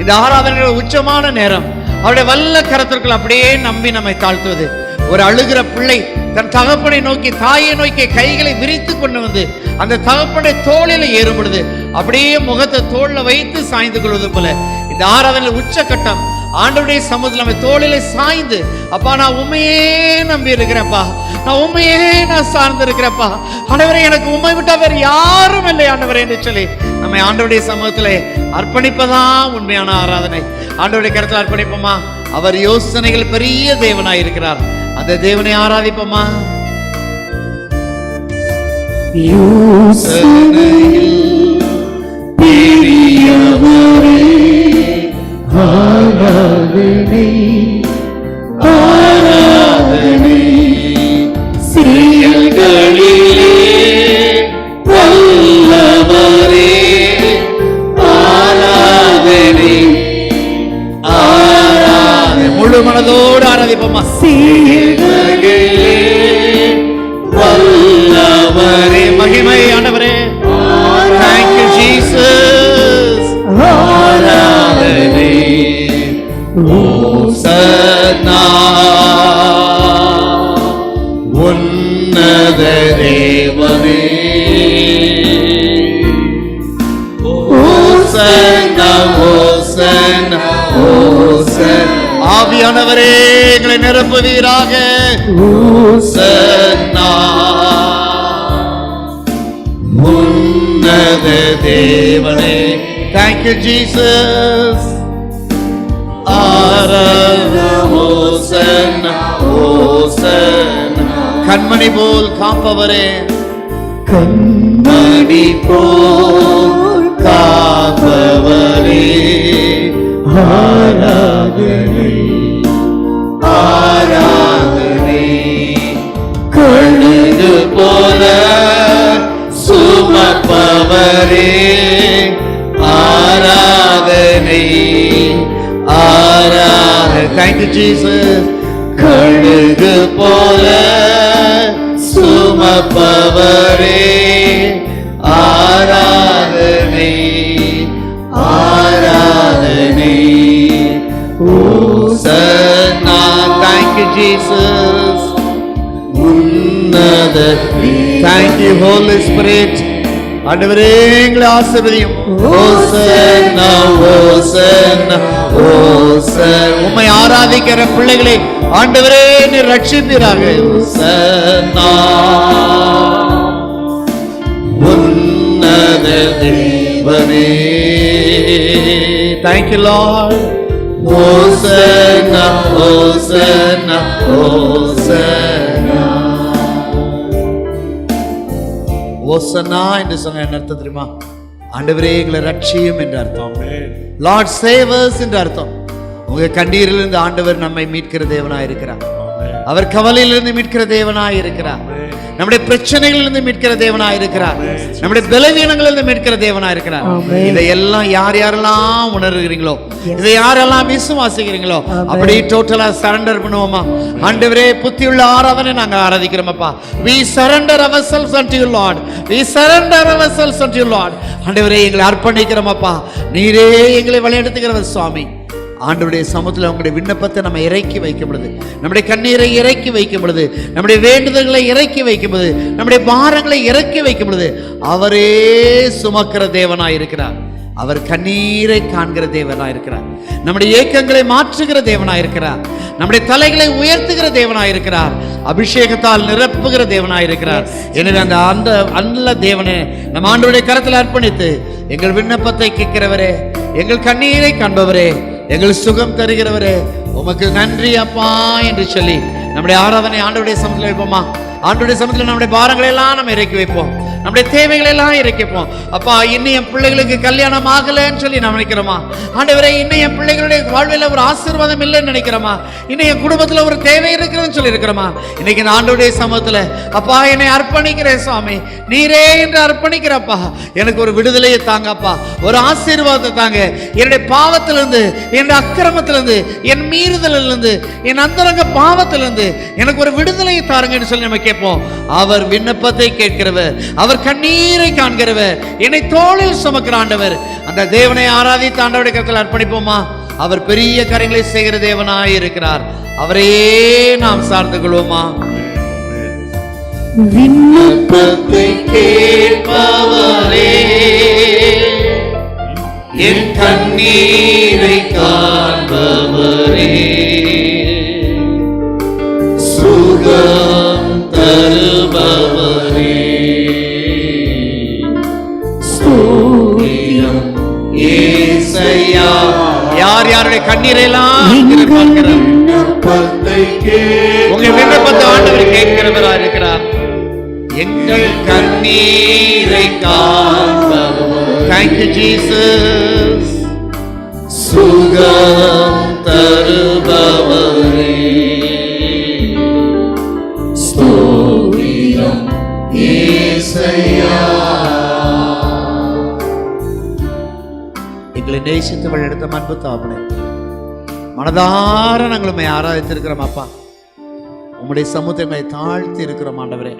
இந்த ஆராதனையோட உச்சமான நேரம் அவருடைய வல்ல கரத்திற்குள் அப்படியே நம்பி நம்மை தாழ்த்துவது. ஒரு அழுகிற பிள்ளை தன் தகப்பனை நோக்கி, தாயை நோக்கி கைகளை விரித்து கொண்டு வந்து அந்த தகப்பனை தோளில ஏறும் பொழுது அப்படியே முகத்தை தோல்ல வைத்து சாய்ந்து கொள்வது போல இந்த ஆராதனை உச்சகட்டம் ஆண்டவருடைய சமூகத்தில் நம்ம தோளில சாய்ந்து, அப்பா நான் உண்மையே நம்பி இருக்கிறேன்ப்பா, நான் உண்மையே நான் சார்ந்து இருக்கிறேன்ப்பா, ஆண்டவரே எனக்கு உண்மை விட்டா வேறு யாரும் இல்லை ஆண்டவரே என்று சொல்லி நம்ம ஆண்டவருடைய சமூகத்திலே அர்ப்பணிப்பதான் உண்மையான ஆராதனை. ஆண்டவருடைய கருத்தில் அர்ப்பணிப்போமா? அவர் யோசனைகள் பெரிய தேவனாய் இருக்கிறார். அந்த தேவனை ஆராதிப்போமா? யோசனையில் பெரியவரே, ஆராதனை ஆராதனை, செயல்களிலே வல்லவரே, ஆராதனை ஆராதனை. முழு மனதோடு ஆராதிப்போமா? செயல்களிலே வல்லவரே, மகிமை ஆண்டவரே. Thank you Jesus. ஆராதனை ஓசன்னா, உன்னத தேவனே, ஓசன்னா ஓசன்னா ஓசன்னா. ஆவியானவரே, எங்களை நிரப்புவீராக. ஓசன்னா, உன்னத தேவனே. Thank you Jesus. ஆராதனை ஓசன்னா ஓசன்னா. கண்மணி போல் காப்பவரே, கண்மணி போல் காப்பவரே, ஆராதனை ஆராதனை. கழுகு போல சுமப்பவரே, ஆராதனை ஆராதனை. Thank you Jesus. கழுகு போல சுமப்பவரே, ஆராதனை ஆராதனை. ஓசன்னா. Thank you Jesus. உன்னத. Thank you Holy Spirit. ஆண்டவரே, எங்களை ஆசீர்வதியும். ஓசன்னா ஓசன்னா ஓசன்னா. உம்மை ஆராதிக்கிற பிள்ளைகளை ஆண்டவரே நீர் ரட்சிப்பீராக. ஓசன்னா, உன்னத தேவனே. Thank you Lord. ஓசன்னா ஓசன்னா ஓசன்னா. ஓசன்னா என்று சொன்ன என்ன அர்த்தம் தெரியுமா? ஆண்டவரே எங்களை ரட்சியும் என்று அர்த்தம். லார்ட் சேவ் அஸ் என்று அர்த்தம். உங்க கண்ணீரிலிருந்து ஆண்டவர் நம்மை மீட்கிற தேவனாய் இருக்கிறார். அவர் கவலையிலிருந்து மீட்கிற தேவனாய் இருக்கிறார். நம்முடைய பிரச்சனைகளிலிருந்து மீட்கிற தேவனாய் இருக்கிறார். நம்முடைய பலவீனங்களிலிருந்து மீட்கிற தேவனாய் இருக்கிறார். இதையெல்லாம் யார் யாரெல்லாம் உணர்கிறீங்களோ, இதை யாரெல்லாம் விசுவாசிக்கிறீங்களோ அப்படி டோட்டலா சரண்டர் பண்ணுவோமா? ஆண்டவரே, புத்தியுள்ள ஆராதனை நாங்க ஆராதிக்கிறோமப்பா. We surrender ourselves unto you Lord. We surrender ourselves unto you Lord. ஆண்டவரே, எங்களை அர்ப்பணிக்கிறோமப்பா. நீரே எங்களை வழிநடத்துகிறவர் சுவாமி. ஆண்டவருடைய சமூகத்தில் உங்களுடைய விண்ணப்பத்தை நம்ம இறக்கி வைக்கும் பொழுது, நம்முடைய கண்ணீரை இறக்கி வைக்கும் பொழுது, நம்முடைய வேண்டுதல்களை இறக்கி வைக்கும் பொழுது, நம்முடைய பாரங்களை இறக்கி வைக்கும் பொழுது அவரே சுமக்கிற தேவனாய் இருக்கிறார். அவர் கண்ணீரை காண்கிற தேவனாய் இருக்கிறார். நம்முடைய ஏக்கங்களை மாற்றுகிற தேவனாய் இருக்கிறார். நம்முடைய தலைகளை உயர்த்துகிற தேவனாய் இருக்கிறார். அபிஷேகத்தால் நிரப்புகிற தேவனாய் இருக்கிறார். எனவே அந்த நல்ல தேவனை நம்ம ஆண்டவருடைய கரத்தில் அர்ப்பணித்து, எங்கள் விண்ணப்பத்தை கேட்கிறவரே, எங்கள் கண்ணீரை காண்பவரே, எங்கள் சுகம் தருகிறவரே, உமக்கு நன்றி அப்பா என்று சொல்லி நம்முடைய ஆராதனை ஆண்டவருடைய சமூகத்தில் வைப்போமா? ஆண்டவருடைய சமூகத்தில் நம்முடைய பாரங்களை எல்லாம் நம்ம இறக்கி வைப்போம். நம்முடைய தேவைகள் எல்லாம் இறைக்கப்போம். அப்பா, இன்னும் என் பிள்ளைகளுக்கு கல்யாணம் ஆகலைன்னு சொல்லி நான் நினைக்கிறோமா? ஆண்டவரே, இன்னும் என் பிள்ளைகளுடைய வாழ்வில் ஒரு ஆசீர்வாதம் இல்லைன்னு நினைக்கிறோமா? இன்னும் என் குடும்பத்தில் ஒரு தேவை இருக்குதுன்னு சொல்லி இருக்கிறோமா? இன்னைக்கு இந்த ஆண்டவருடைய சமூகத்தில் அப்பா என்னை அர்ப்பணிக்கிறேன் சுவாமி, நீரே என்று அர்ப்பணிக்கிறப்பா. எனக்கு ஒரு விடுதலையை தாங்கப்பா, ஒரு ஆசீர்வாதத்தை தாங்க. என்னுடைய பாவத்திலிருந்து, என்னுடைய அக்கிரமத்திலிருந்து, என் மீறுதலிலிருந்து, என் அந்தரங்க பாவத்திலிருந்து எனக்கு ஒரு விடுதலையை தாருங்கன்னு சொல்லி நம்ம கேட்போம். அவர் விண்ணப்பத்தை கேட்கிறவர், அவர் கண்ணீரை காண்கிறவர், என்னை தோளில் சுமக்கிற ஆண்டவர். அந்த தேவனை ஆராதித்து ஆண்டவருடைய கரத்தில் அர்ப்பணிப்போமா? அவர் பெரிய காரியங்களை செய்கிற தேவனாய் இருக்கிறார். அவரையே நாம் சார்ந்து கொள்வோமா? விண்ணப்பத்தை கேட்பவரே, என் கண்ணீரை காண்பவரே, சுகம் தருபவரே, ஸ்தோத்திரம் இயேசையா. யார் யாருடைய கண்ணீரை எல்லாம் உங்க விண்ணப்பத்தை ஆண்டவர் கேட்கிறவரா இருக்கிறார். எங்கள் கண்ணீரை காண்பவர். Thank you Jesus. சுகம் தருபவரே, ஸ்தோத்திரம் இயேசையா. எங்களை நேசித்து வழிநடத்த அன்பு தாபனே, மனதார நாங்கள் உண்மை ஆராதித்திருக்கிறோம் அப்பா. உம்முடைய சமூகத்தை தாழ்த்தி இருக்கிறோம் ஆண்டவரே.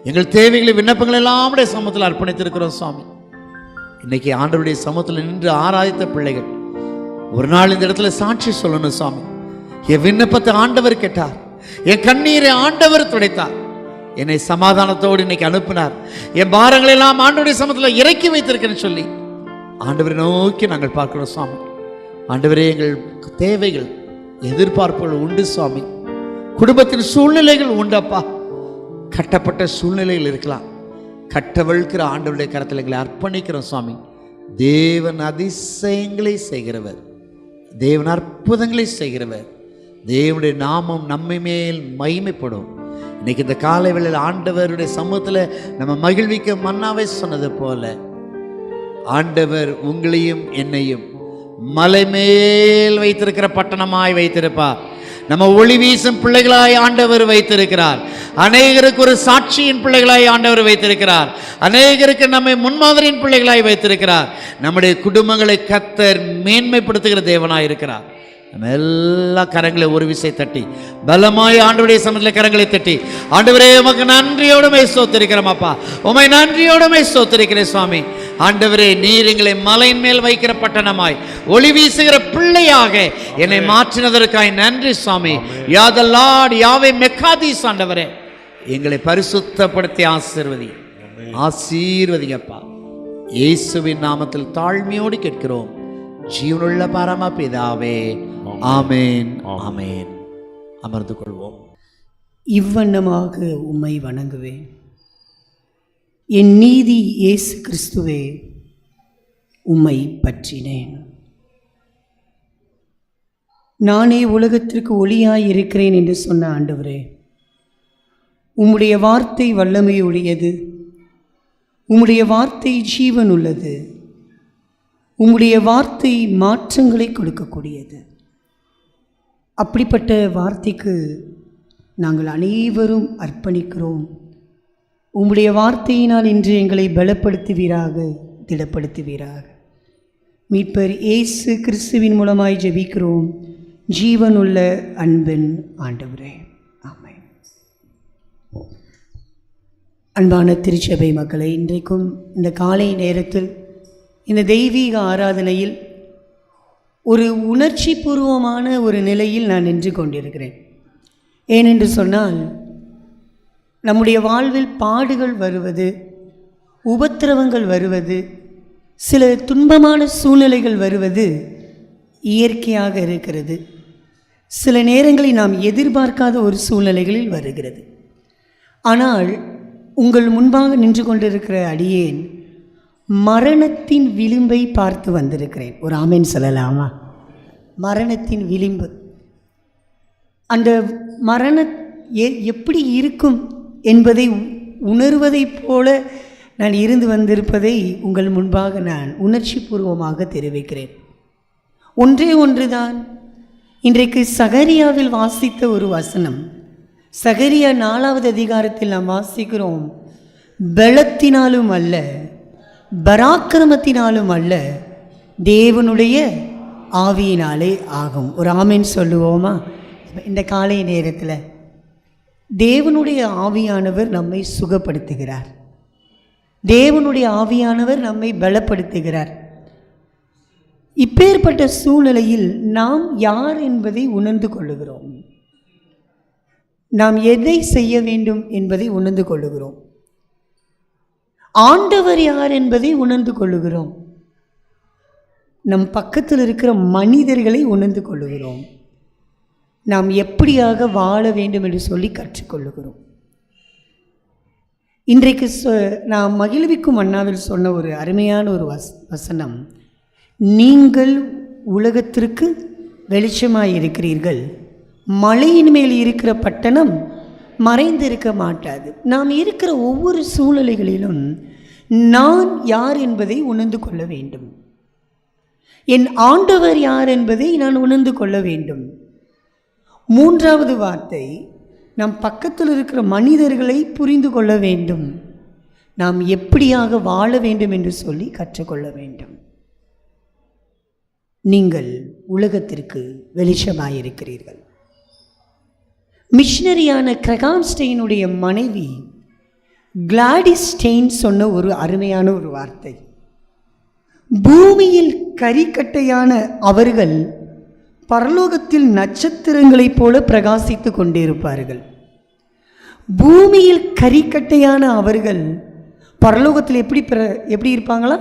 எங்கள் தேவைகளை விண்ணப்பங்கள் எல்லாம் உடைய சமூகத்தில் அர்ப்பணித்திருக்கிறோம் சுவாமி. இன்னைக்கு ஆண்டவருடைய சமூகத்தில் நின்று ஆராதித்த பிள்ளைகள் ஒரு நாள் இந்த இடத்துல சாட்சி சொல்லணும் சுவாமி. என் விண்ணப்பத்தை ஆண்டவர் கேட்டார், என் கண்ணீரை ஆண்டவர் துடைத்தார், என்னை சமாதானத்தோடு இன்னைக்கு அனுப்பினார், என் பாரங்களை எல்லாம் ஆண்டவருடைய சமூகத்தில் இறக்கி வைத்திருக்கிறேன்னு சொல்லி ஆண்டவரை நோக்கி நாங்கள் பார்க்கிறோம் சுவாமி. ஆண்டவரே, எங்கள் தேவைகள் எதிர்பார்ப்புகள் உண்டு சுவாமி. குடும்பத்தின் சூழ்நிலைகள் உண்டப்பா. கட்டப்பட்ட சூழ்நிலைகள் இருக்கலாம். கட்டவிழ்கிற ஆண்டவருடைய கரத்தில் எங்களை அர்ப்பணிக்கிறோம் சுவாமி. தேவன் அதிசயங்களை செய்கிறவர், தேவன் அற்புதங்களை செய்கிறவர். தேவனுடைய நாமம் நம்மை மேல் மகிமைப்படும். இன்னைக்கு இந்த காலை வேளையில் ஆண்டவருடைய சமூகத்தில் நம்ம மகிழ்விக்க மன்னாவே சொன்னது போல ஆண்டவர் உங்களையும் என்னையும் மலை மேல் வைத்திருக்கிற பட்டணமாய் வைத்திருப்பார். நம்ம ஒளி வீசும் பிள்ளைகளாய் ஆண்டவர் வைத்திருக்கிறார். அநேகருக்கு ஒரு சாட்சியின் பிள்ளைகளாய் ஆண்டவர் வைத்திருக்கிறார். அநேகருக்கு நம்மை முன்மாதிரியின் பிள்ளைகளாய் வைத்திருக்கிறார். நம்முடைய குடும்பங்களை கர்த்தர் மேன்மைப்படுத்துகிற தேவனாய் இருக்கிறார். நம்ம எல்லா கரங்களை ஒரு விசை தட்டி பலமாய் ஆண்டவருடைய சமூகத்தில் கரங்களை தட்டி, ஆண்டவரே உமக்கு நன்றியோடுமே ஸ்தோத்திரிக்கிறோம் அப்பா, உமை நன்றியோடுமே ஸ்தோத்திரிக்கிறேன் சுவாமி. ஆண்டவரே, நீர் எங்களை மலையின் மேல் வைக்கிற பட்டணமாய் ஒளி வீசுகிற பிள்ளையாக என்னை மாற்றினதற்காய் நன்றி சுவாமி. யாதல்லாட் யாவே மெக்காதீஸ். ஆண்டவரே, எங்களை பரிசுத்தப்படுத்தி ஆசீர்வதிங்கப்பா. இயேசுவின் நாமத்தில் தாழ்மையோடு கேட்கிறோம் ஜீவனுள்ள பரம பிதாவே, ஆமேன் ஆமேன். அமர்ந்து கொள்வோம். இவ்வண்ணமாக உம்மை வணங்குவேன். என் நீதி இயேசு கிறிஸ்துவே, உம்மை பற்றினேன். நானே உலகத்திற்கு ஒளியாய் இருக்கிறேன் என்று சொன்ன ஆண்டவரே, உம்முடைய வார்த்தை வல்லமையுடையது, உம்முடைய வார்த்தை ஜீவன் உள்ளது, உம்முடைய வார்த்தை மாற்றங்களை கொடுக்கக்கூடியது. அப்படிப்பட்ட வார்த்தைக்கு நாங்கள் அனைவரும் அர்ப்பணிக்கிறோம். உம்முடைய வார்த்தையினால் இன்று எங்களை பலப்படுத்துவீராக, திடப்படுத்துவீராக. மீட்பர் இயேசு கிறிஸ்துவின் மூலமாய் ஜெபிக்கிறோம் ஜீவனுள்ள அன்பின் ஆண்டவரே, ஆமென். அன்பான திருச்சபை மக்களை, இன்றைக்கும் இந்த காலை நேரத்தில் இந்த தெய்வீக ஆராதனையில் ஒரு உணர்ச்சி பூர்வமான ஒரு நிலையில் நான் நின்று கொண்டிருக்கிறேன். ஏனென்று சொன்னால், நம்முடைய வாழ்வில் பாடுகள் வருவது, உபத்திரவங்கள் வருவது, சில துன்பமான சூழ்நிலைகள் வருவது இயற்கையாக இருக்கிறது. சில நேரங்களில் நாம் எதிர்பார்க்காத ஒரு சூழ்நிலைகளில் வருகிறது. ஆனால் உங்கள் முன்பாக நின்று கொண்டிருக்கிற அடியேன் மரணத்தின் விளிம்பை பார்த்து வந்திருக்கிறேன். ஒரு ஆமேன் சொல்லலாமா? மரணத்தின் விளிம்பு, அந்த மரண எப்படி இருக்கும் என்பதை உணர்வதைப் போல நான் இருந்து வந்திருப்பதை உங்கள் முன்பாக நான் உணர்ச்சி பூர்வமாக தெரிவிக்கிறேன். ஒன்றே ஒன்றுதான். இன்றைக்கு சகரியாவில் வாசித்த ஒரு வசனம், சகரியா 4வது அதிகாரத்தில் நாம் வாசிக்கிறோம், பலத்தினாலும் அல்ல பராக்கிரமத்தினாலும் அல்ல தேவனுடைய ஆவியினாலே ஆகும். ஒரு ஆமேன் சொல்லுவோமா? இந்த காலை நேரத்தில் தேவனுடைய ஆவியானவர் நம்மை சுகப்படுத்துகிறார். தேவனுடைய ஆவியானவர் நம்மை பலப்படுத்துகிறார். இப்பேற்பட்ட சூழ்நிலையில் நாம் யார் என்பதை உணர்ந்து கொள்ளுகிறோம். நாம் எதை செய்ய வேண்டும் என்பதை உணர்ந்து கொள்ளுகிறோம். ஆண்டவர் யார் என்பதை உணர்ந்து கொள்ளுகிறோம். நம் பக்கத்தில் இருக்கிற மனிதர்களை உணர்ந்து கொள்ளுகிறோம். நாம் எப்படியாக வாழ வேண்டும் என்று சொல்லி கற்றுக்கொள்ளுகிறோம். இன்றைக்கு நாம் மகிழ்விக்கும் அண்ணாவில் சொன்ன ஒரு அருமையான ஒரு வசனம், நீங்கள் உலகத்திற்கு வெளிச்சமாய் இருக்கிறீர்கள், மலையின் மேல் இருக்கிற பட்டணம் மறைந்திருக்க மாட்டாது. நாம் இருக்கிற ஒவ்வொரு சூழ்நிலைகளிலும் நான் யார் என்பதை உணர்ந்து கொள்ள வேண்டும். என் ஆண்டவர் யார் என்பதை நான் உணர்ந்து கொள்ள வேண்டும். 3வது வார்த்தை, நம் பக்கத்தில் இருக்கிற மனிதர்களை புரிந்து கொள்ள வேண்டும். நாம் எப்படியாக வாழ வேண்டும் என்று சொல்லி கற்றுக்கொள்ள வேண்டும். நீங்கள் உலகத்திற்கு வெளிச்சமாயிருக்கிறீர்கள். மிஷனரியான கிரகாம் ஸ்டெயினுடைய மனைவி கிளாடிஸ் ஸ்டெயின் சொன்ன ஒரு அருமையான ஒரு வார்த்தை, பூமியில் கரிக்கட்டையான அவர்கள் பரலோகத்தில் நட்சத்திரங்களைப் போல பிரகாசித்து கொண்டிருப்பார்கள். பூமியில் கரிக்கட்டையான அவர்கள் பரலோகத்தில் எப்படி இருப்பாங்களா?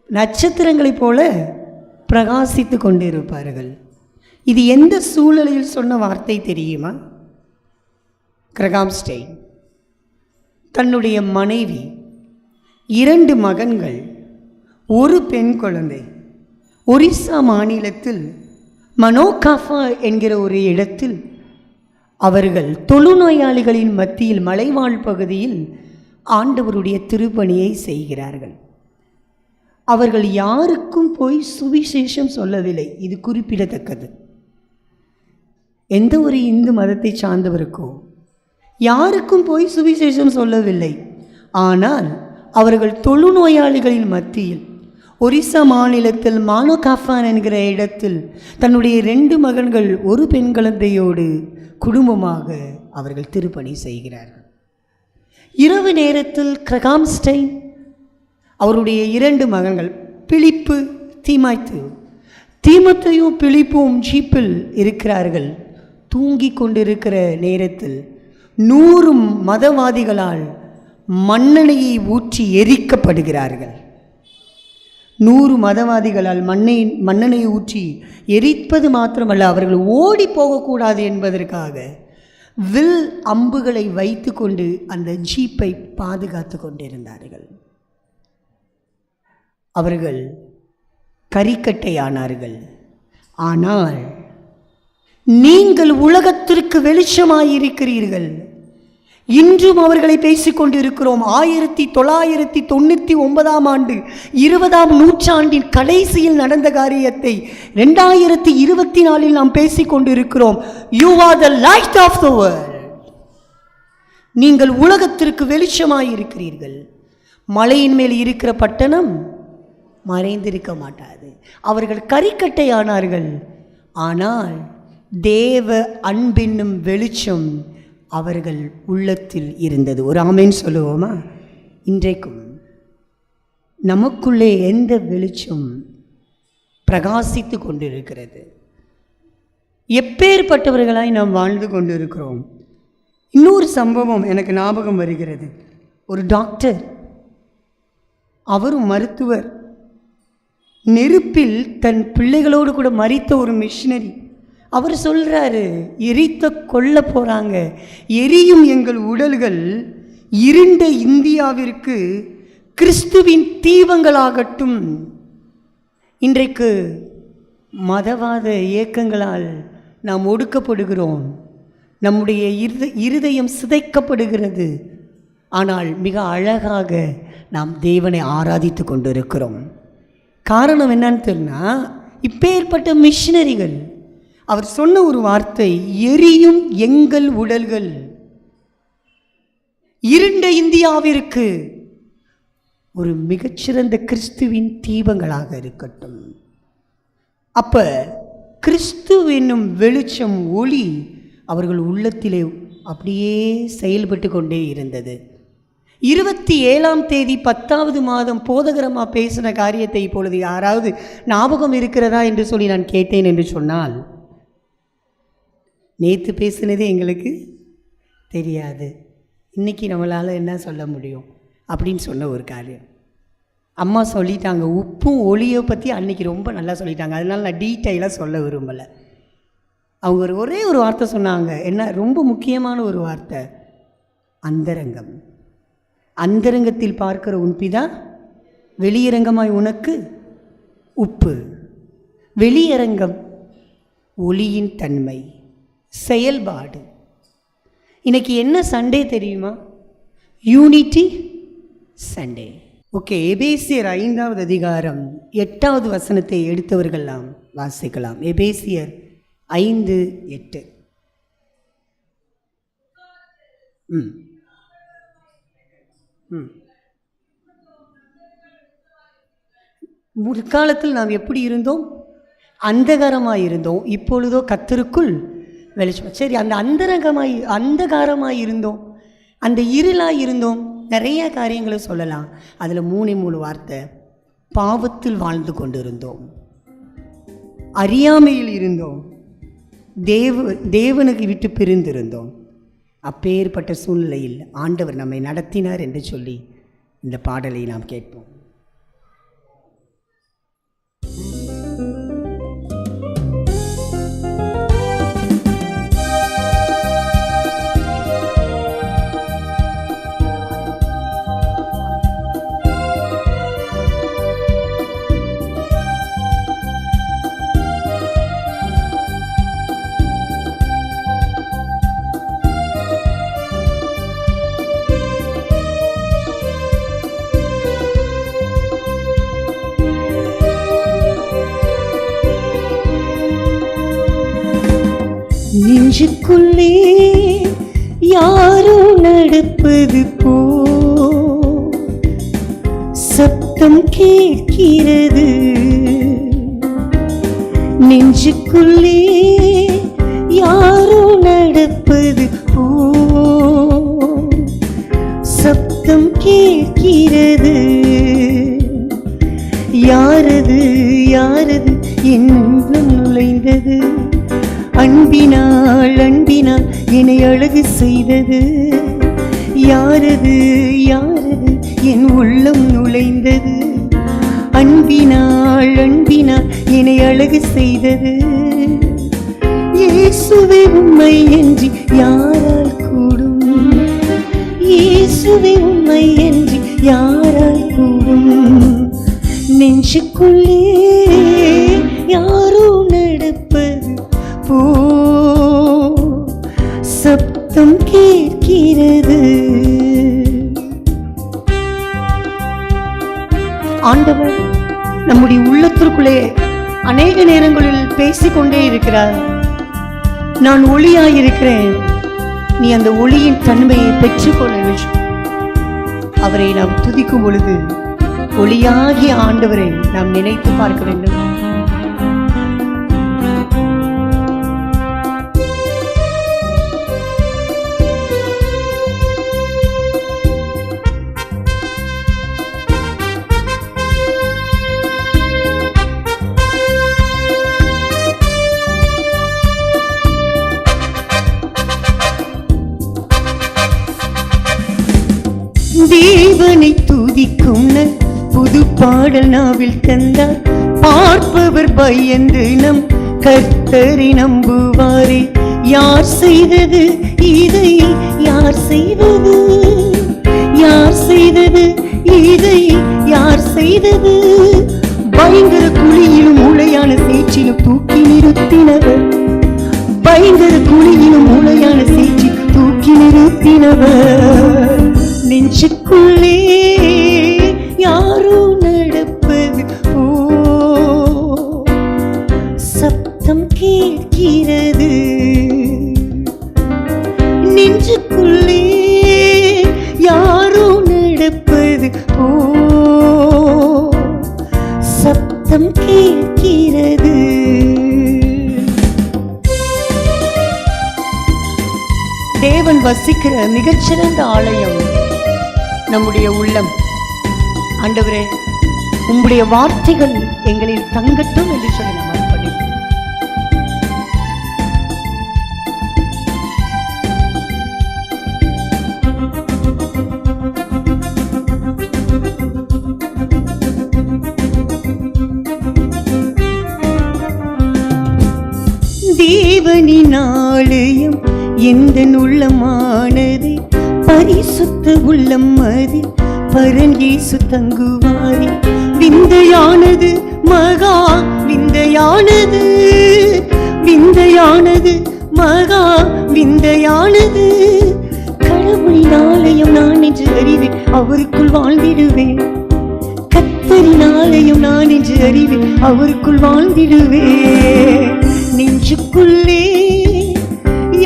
நட்சத்திரங்களைப் போல பிரகாசித்து கொண்டிருப்பார்கள். இது எந்த சூழ்நிலையில் சொன்ன வார்த்தை தெரியுமா? கிரகாம் ஸ்டெயின் தன்னுடைய மனைவி, 2 மகன்கள், ஒரு பெண் குழந்தை, ஒரிசா மாநிலத்தில் மனோகாஃபா என்கிற ஒரு இடத்தில் அவர்கள் தொழுநோயாளிகளின் மத்தியில் மலைவாழ் பகுதியில் ஆண்டவருடைய திருப்பணியை செய்கிறார்கள். அவர்கள் யாருக்கும் போய் சுவிசேஷம் சொல்லவில்லை. இது குறிப்பிடத்தக்கது. எந்த ஒரு இந்து மதத்தை சார்ந்தவருக்கோ யாருக்கும் போய் சுவிசேஷம் சொல்லவில்லை. ஆனால் அவர்கள் தொழுநோயாளிகளின் மத்தியில் ஒரிசா மாநிலத்தில் மானோகாஃபான் என்கிற இடத்தில் தன்னுடைய 2 மகன்கள், ஒரு பெண் குழந்தையோடு குடும்பமாக அவர்கள் திருப்பணி செய்கிறார்கள். இரவு நேரத்தில் கிரகாம் ஸ்டெயின் அவருடைய 2 மகன்கள் பிலிப்பு, தீமோத்தேயும் பிலிப்பும் ஜீப்பில் இருக்கிறார்கள். தூங்கி கொண்டிருக்கிற நேரத்தில் 100 மதவாதிகளால் மண்ணெண்ணெயை ஊற்றி எரிக்கப்படுகிறார்கள். 100 மதவாதிகளால் மண்ணெண்ணெயை ஊற்றி எரிப்பது மாத்திரமல்ல, அவர்கள் ஓடி போகக்கூடாது என்பதற்காக வில் அம்புகளை வைத்து கொண்டு அந்த ஜீப்பை பாதுகாத்து கொண்டிருந்தார்கள். அவர்கள் கரிக்கட்டையானார்கள். ஆனால் நீங்கள் உலகத்திற்கு வெளிச்சமாயிருக்கிறீர்கள். இன்றும் அவர்களை பேசிக்கொண்டிருக்கிறோம். 1999ஆம் ஆண்டு 20ஆம் நூற்றாண்டின் கடைசியில் நடந்த காரியத்தை 2024இல் நாம் பேசிக்கொண்டிருக்கிறோம். You are the light of the world. நீங்கள் உலகத்திற்கு வெளிச்சமாயிருக்கிறீர்கள். மலையின் மேல் இருக்கிற பட்டணம் மறைந்திருக்க மாட்டாது. அவர்கள் கரிக்கட்டையானார்கள். ஆனால் தேவ அன்பென்னும் வெளிச்சம் அவர்கள் உள்ளத்தில் இருந்தது. ஒரு ஆமேன் சொல்லுவோமா? இன்றைக்கும் நமக்குள்ளே எந்த வெளிச்சம் பிரகாசித்து கொண்டிருக்கிறது? எப்பேற்பட்டவர்களாய் நாம் வாழ்ந்து கொண்டிருக்கிறோம்? இன்னொரு சம்பவம் எனக்கு ஞாபகம் வருகிறது. ஒரு டாக்டர், அவரும் மருத்துவர், நெருப்பில் தன் பிள்ளைகளோடு கூட மரித்த ஒரு மிஷினரி. அவர் சொல்கிறாரு, எரித்த கொல்ல போகிறாங்க, எரியும் எங்கள் உடல்கள் இருண்ட இந்தியாவிற்கு கிறிஸ்துவின் தீபங்களாகட்டும். இன்றைக்கு மதவாத இயக்கங்களால் நாம் ஒடுக்கப்படுகிறோம். நம்முடைய இருதயம் சிதைக்கப்படுகிறது. ஆனால் மிக அழகாக நாம் தேவனை ஆராதித்து கொண்டிருக்கிறோம். காரணம் என்னன்னு தெரியுமா, இப்பேற்பட்ட மிஷினரிகள் அவர் சொன்ன ஒரு வார்த்தை, எரியும் எங்கள் உடல்கள் இருண்ட இந்தியாவிற்கு ஒரு மிகச்சிறந்த கிறிஸ்துவின் தீபங்களாக இருக்கட்டும். அப்ப கிறிஸ்து என்னும் வெளிச்சம், ஒளி அவர்கள் உள்ளத்திலே அப்படியே செயல்பட்டு கொண்டே இருந்தது. 27ஆம் தேதி 10வது மாதம் போதகரமாக பேசின காரியத்தை இப்பொழுது யாராவது ஞாபகம் இருக்கிறதா என்று சொல்லி நான் கேட்டேன் என்று சொன்னால், நேற்று பேசினதே எங்களுக்கு தெரியாது, இன்றைக்கி நம்மளால் என்ன சொல்ல முடியும் அப்படின்னு சொன்ன ஒரு காரியம். அம்மா சொல்லிட்டாங்க, உப்பும் ஒளியை பற்றி அன்றைக்கி ரொம்ப நல்லா சொல்லிட்டாங்க. அதனால் நான் டீட்டெயிலாக சொல்ல விரும்பலை. அவங்க ஒரே ஒரு வார்த்தை சொன்னாங்க, என்ன ரொம்ப முக்கியமான ஒரு வார்த்தை, அந்தரங்கம். அந்தரங்கத்தில் பார்க்கிற உன் பிதா வெளியரங்கமாய் உனக்கு உப்பு. வெளியரங்கம் ஒளியின் தன்மை, செயல்பாடு. இன்னைக்கு என்ன சண்டே தெரியுமா? Unity Sunday. ஓகே, எபேசியர் 5வது அதிகாரம் 8வது வசனத்தை எடுத்தவர்கள்லாம் வாசிக்கலாம். எபேசியர் 5:8. முற்காலத்தில் நாம் எப்படி இருந்தோம்? அந்தகாரமாய் இருந்தோம். இப்பொழுதோ கர்த்தருக்குள் வெளிச்சம். சரி, அந்த அந்தகாரமாய் இருந்தோம், அந்த இருளாய் இருந்தோம், நிறைய காரியங்களை சொல்லலாம். அதில் 3 வார்த்தை, பாவத்தில் வாழ்ந்து கொண்டிருந்தோம், அறியாமையில் இருந்தோம், தேவனுக்கு விட்டு பிரிந்திருந்தோம். அப்பேற்பட்ட சூழ்நிலையில் ஆண்டவர் நம்மை நடத்தினார் என்று சொல்லி இந்த பாடலை நாம் கேட்போம். நெஞ்சுக்குள்ளே யாரோ நடப்பது போ சத்தம் கேட்கிறது. நெஞ்சுக்குள்ளே யாரோ நடப்பது போ சத்தம் கேட்கிறது. யாரது யாரது என் உள்ளம் நுழைந்தது, அன்பினால் அன்பினால் என்னை அழகு செய்தது. யாரது யாரது என் உள்ளம் நுழைந்தது, அன்பினால் அன்பினால் என்னை அழகு செய்தது. இயேசுவே உம்மை என்று யாரால் கூடும், இயேசுவே உம்மை என்று யாரால் கூடும். நெஞ்சுக்குள்ளே யாரோ நடப்பது போ சப்தம் கேட்கிறது. ஆண்டவர் நம்முடைய உள்ளத்திற்குள்ளே அநேக நேரங்களில் பேசிக்கொண்டே இருக்கிறார். நான் ஒளியாயிருக்கிறேன், நீ அந்த ஒளியின் தன்மையை பெற்றுக்கொள்ள வேண்டும். அவரை நாம் துதிக்கும் பொழுது ஒளியாகிய ஆண்டவரை நாம் நினைத்து பார்க்க வேண்டும். தேவனை துதிக்கும் புது பாடல் நாவில் தந்தார். பார்ப்பவர் பயந்து நம் கர்த்தரை நம்புவாரே. யார் செய்தது இதை, யார் செய்தது, யார் செய்தது இதை, யார் செய்தது? பயங்கர குழியிலும் உளையான சேற்றிலும் தூக்கி நிறுத்தினவர், பயங்கர குழியிலும் உளையான சேற்றில் தூக்கி நிறுத்தினவர். நெஞ்சுக்குள்ளே யாரோ நடப்பது ஓ சப்தம் கேட்கிறது. நெஞ்சுக்குள்ளே யாரோ நடப்பது ஓ சப்தம் கேட்கிறது. தேவன் வசிக்கிற மிகச்சிறந்த ஆலயம் நம்முடைய உள்ளம். ஆண்டவரே, உம்முடைய வார்த்தைகள் எங்களில் தங்கட்டும் என்று சொல்லி நாம் அர்ப்பணிப்போம். தேவனின் ஆலயம் எந்தன் உள்ளமானது, பரிசுத்த உள்ளம் அதில் பரன் இயேசு தங்குவாரே. விந்தையானது மகா விந்தையானது, விந்தையானது மகா விந்தையானது. கடவுளின் ஆலயம் நான் என்று அறிவேன், அவருக்குள் வாழ்ந்திடுவேன். கர்த்தரின் ஆலயம் நான் என்று அறிவேன், அவருக்குள் வாழ்ந்திடுவேன். நெஞ்சுக்குள்ளே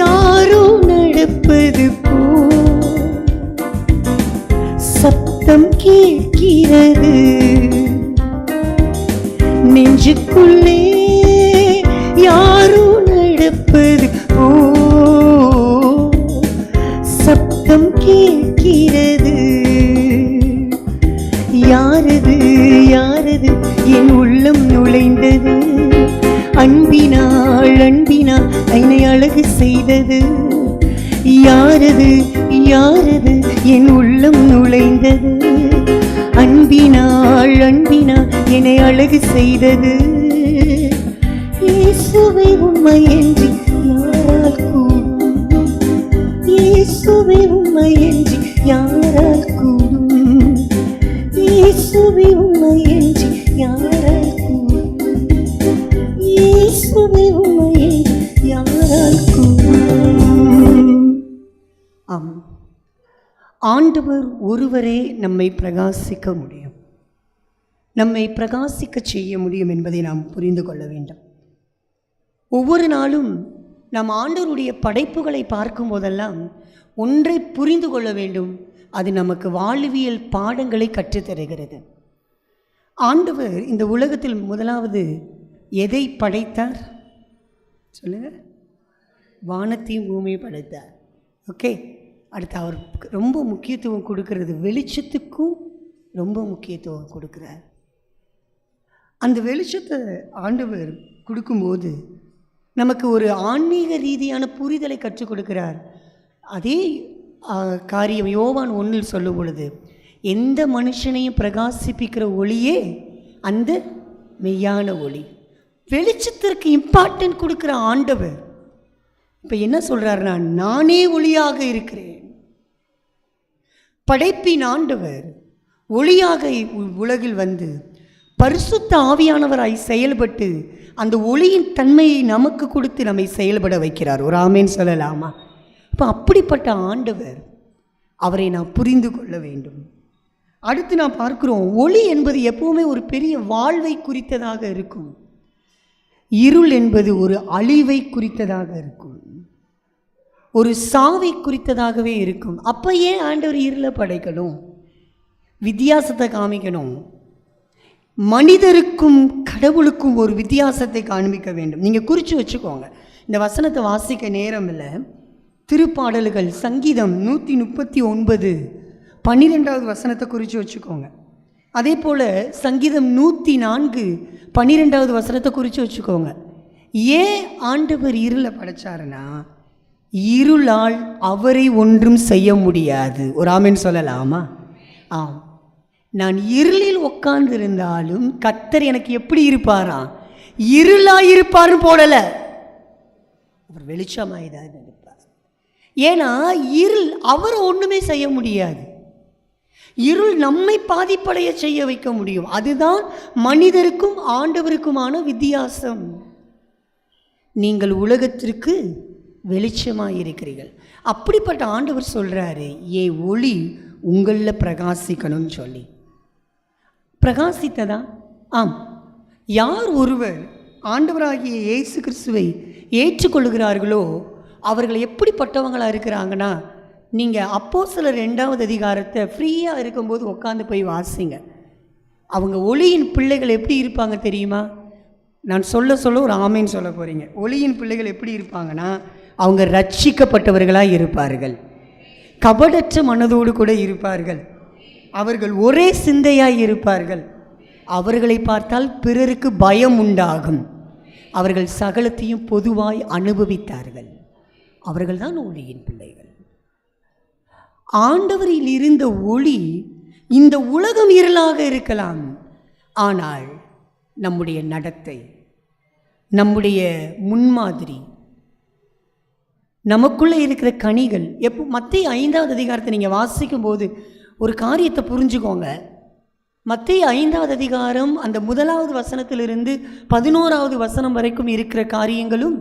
யாரோ நடப்பது போ சப்தம் கேட்கிறது. நெஞ்சுக்குள்ளே யாரோ நடப்பது ஓ சப்தம் கேட்கிறது. யாரது யாரது என் உள்ளம் நுழைந்தது, அன்பினால் அன்பினால் என்னை அழகு செய்தது. யாரது யாரது என் உள்ளம் நுழைந்தது, அன்பினால் அன்பினால் என்னை அழகு செய்தது. இயேசுவே உம்மை என்று யாரால் கூடும், இயேசுவே உம்மை என்று யாரால் கூடும், இயேசுவே உம்மை என்று யாரால் கூடும், இயேசுவே உம்மை என்று யாரால் கூடும். ஆம், ஆண்டவர் ஒருவரே நம்மை பிரகாசிக்க முடியும், நம்மை பிரகாசிக்க செய்ய முடியும் என்பதை நாம் புரிந்து கொள்ள வேண்டும். ஒவ்வொரு நாளும் நாம் ஆண்டவருடைய படைப்புகளை பார்க்கும் போதெல்லாம் ஒன்றை புரிந்து கொள்ள வேண்டும், அது நமக்கு வாழ்வியல் பாடங்களை கற்றுத்தருகிறது. ஆண்டவர் இந்த உலகத்தில் முதலாவது எதை படைத்தார் சொல்லுங்க? வானத்தையும் பூமியை படைத்தார். ஓகே, அடுத்து அவர் ரொம்ப முக்கியத்துவம் கொடுக்கிறது வெளிச்சத்துக்கும் ரொம்ப முக்கியத்துவம் கொடுக்குறார். அந்த வெளிச்சத்தை ஆண்டவர் கொடுக்கும்போது நமக்கு ஒரு ஆன்மீக ரீதியான புரிதலை கற்றுக் கொடுக்கிறார். அதே காரியம் யோவான் 1 சொல்லும் பொழுது, எந்த மனுஷனையும் பிரகாசிப்பிக்கிற ஒளியே அந்த மெய்யான ஒளி. வெளிச்சத்திற்கு இம்பார்ட்டன்ட் கொடுக்குற ஆண்டவர் இப்போ என்ன சொல்கிறாருன்னா, நானே ஒளியாக இருக்கிறேன். படைப்பின் ஆண்டவர் ஒளியாக உலகில் வந்து பரிசுத்த ஆவியானவராய் செயல்பட்டு அந்த ஒளியின் தன்மையை நமக்கு கொடுத்து நம்மை செயல்பட வைக்கிறார். ஒரு ஆமேன் சொல்லலாமா? இப்போ அப்படிப்பட்ட ஆண்டவர், அவரை நாம் புரிந்து கொள்ள வேண்டும். அடுத்து நாம் பார்க்கிறோம், ஒளி என்பது எப்பவுமே ஒரு பெரிய வாழ்வை குறித்ததாக இருக்கும், இருள் என்பது ஒரு அழிவை குறித்ததாக இருக்கும், ஒரு சாவை குறித்ததாகவே இருக்கும். அப்போ ஏன் ஆண்டவர் இருளை படைக்கணும்? வித்தியாசத்தை காமிக்கணும். மனிதருக்கும் கடவுளுக்கும் ஒரு வித்தியாசத்தை காண்பிக்க வேண்டும். நீங்கள் குறித்து வச்சுக்கோங்க, இந்த வசனத்தை வாசிக்க நேரம் இல்லை. திருப்பாடல்கள் சங்கீதம் 139 12வது வசனத்தை குறித்து வச்சுக்கோங்க. அதே போல் சங்கீதம் 104 12வது வசனத்தை குறித்து வச்சுக்கோங்க. ஏன் ஆண்டவர் இருளை படைச்சாருன்னா, இருளால் அவரை ஒன்றும் செய்ய முடியாது. ஒரு ஆமென் சொல்லலாமா? ஆம், நான் இருளில் உட்கார்ந்திருந்தாலும் கர்த்தர் எனக்கு எப்படி இருப்பாராம்? இருளாயிருப்பார்னு போடலை, அவர் வெளிச்சமாய்தான் இருப்பார். ஏன்னா இருள் அவரை ஒன்றுமே செய்ய முடியாது. இருள் நம்மை பாதிப்படைய செய்ய வைக்க முடியும். அதுதான் மனிதருக்கும் ஆண்டவருக்குமான வித்தியாசம். நீங்கள் உலகத்திற்கு வெளிச்சமாக இருக்கிறீர்கள். அப்படிப்பட்ட ஆண்டவர் சொல்கிறாரு, ஏ ஒளி உங்களில் பிரகாசிக்கணும்னு சொல்லி. பிரகாசித்ததா? ஆம். யார் ஒருவர் ஆண்டவராகிய இயேசு கிறிஸ்துவை ஏற்றுக்கொள்கிறார்களோ அவர்கள் எப்படிப்பட்டவங்களாக இருக்கிறாங்கன்னா, நீங்கள் அப்போஸ்தலர் 2வது அதிகாரத்தை ஃப்ரீயாக இருக்கும்போது உட்காந்து போய் வாசிங்க. அவங்க ஒளியின் பிள்ளைகள் எப்படி இருப்பாங்க தெரியுமா? நான் சொல்ல ஒரு ஆமேன்னு சொல்ல போகிறீங்க. ஒளியின் பிள்ளைகள் எப்படி இருப்பாங்கன்னா, அவங்க ரட்சிக்கப்பட்டவர்களாக இருப்பார்கள், கபடற்ற மனதோடு கூட இருப்பார்கள், அவர்கள் ஒரே சிந்தையாய் இருப்பார்கள், அவர்களை பார்த்தால் பிறருக்கு பயம் உண்டாகும், அவர்கள் சகலத்தையும் பொதுவாய் அனுபவித்தார்கள். அவர்கள்தான் ஒளியின் பிள்ளைகள். ஆண்டவரில் இருந்த ஒளி இந்த உலகம் இருளாக இருக்கலாம், ஆனால் நம்முடைய நடத்தை, நம்முடைய முன்மாதிரி, நமக்குள்ளே இருக்கிற கனிகள் மத்தேயு 5வது அதிகாரத்தை நீங்கள் வாசிக்கும் போது ஒரு காரியத்தை புரிஞ்சுக்கோங்க. மத்தேயு 5வது அதிகாரம் அந்த 1வது வசனத்திலிருந்து 11வது வசனம் வரைக்கும் இருக்கிற காரியங்களும்,